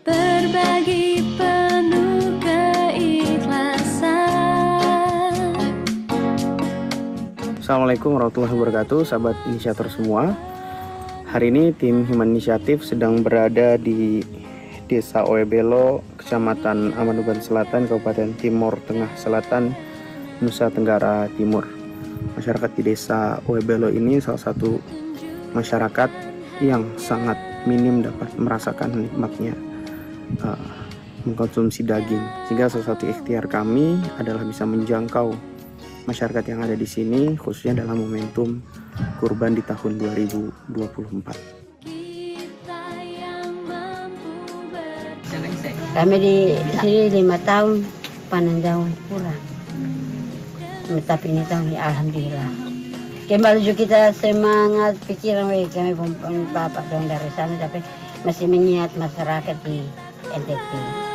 D: Berbagi penuh keikhlasan.
B: Assalamualaikum warahmatullahi wabarakatuh, sahabat inisiator semua. Hari ini tim Human Inisiatif sedang berada di Desa Oebelo, Kecamatan Amanuban Selatan, Kabupaten Timur Tengah Selatan, Nusa Tenggara Timur. Masyarakat di Desa Oebelo ini salah satu masyarakat yang sangat minim dapat merasakan nikmatnya mengkonsumsi daging. Sehingga salah satu ikhtiar kami adalah bisa menjangkau masyarakat yang ada di sini, khususnya dalam momentum kurban di tahun 2024.
E: Kami di sini 5 tahun panen daun pulang. Tapi ini tahun ya alhamdulillah. Kembali juga kita semangat pikiran kami bapak dong dari sana tapi masih mengingat masyarakat di NTT.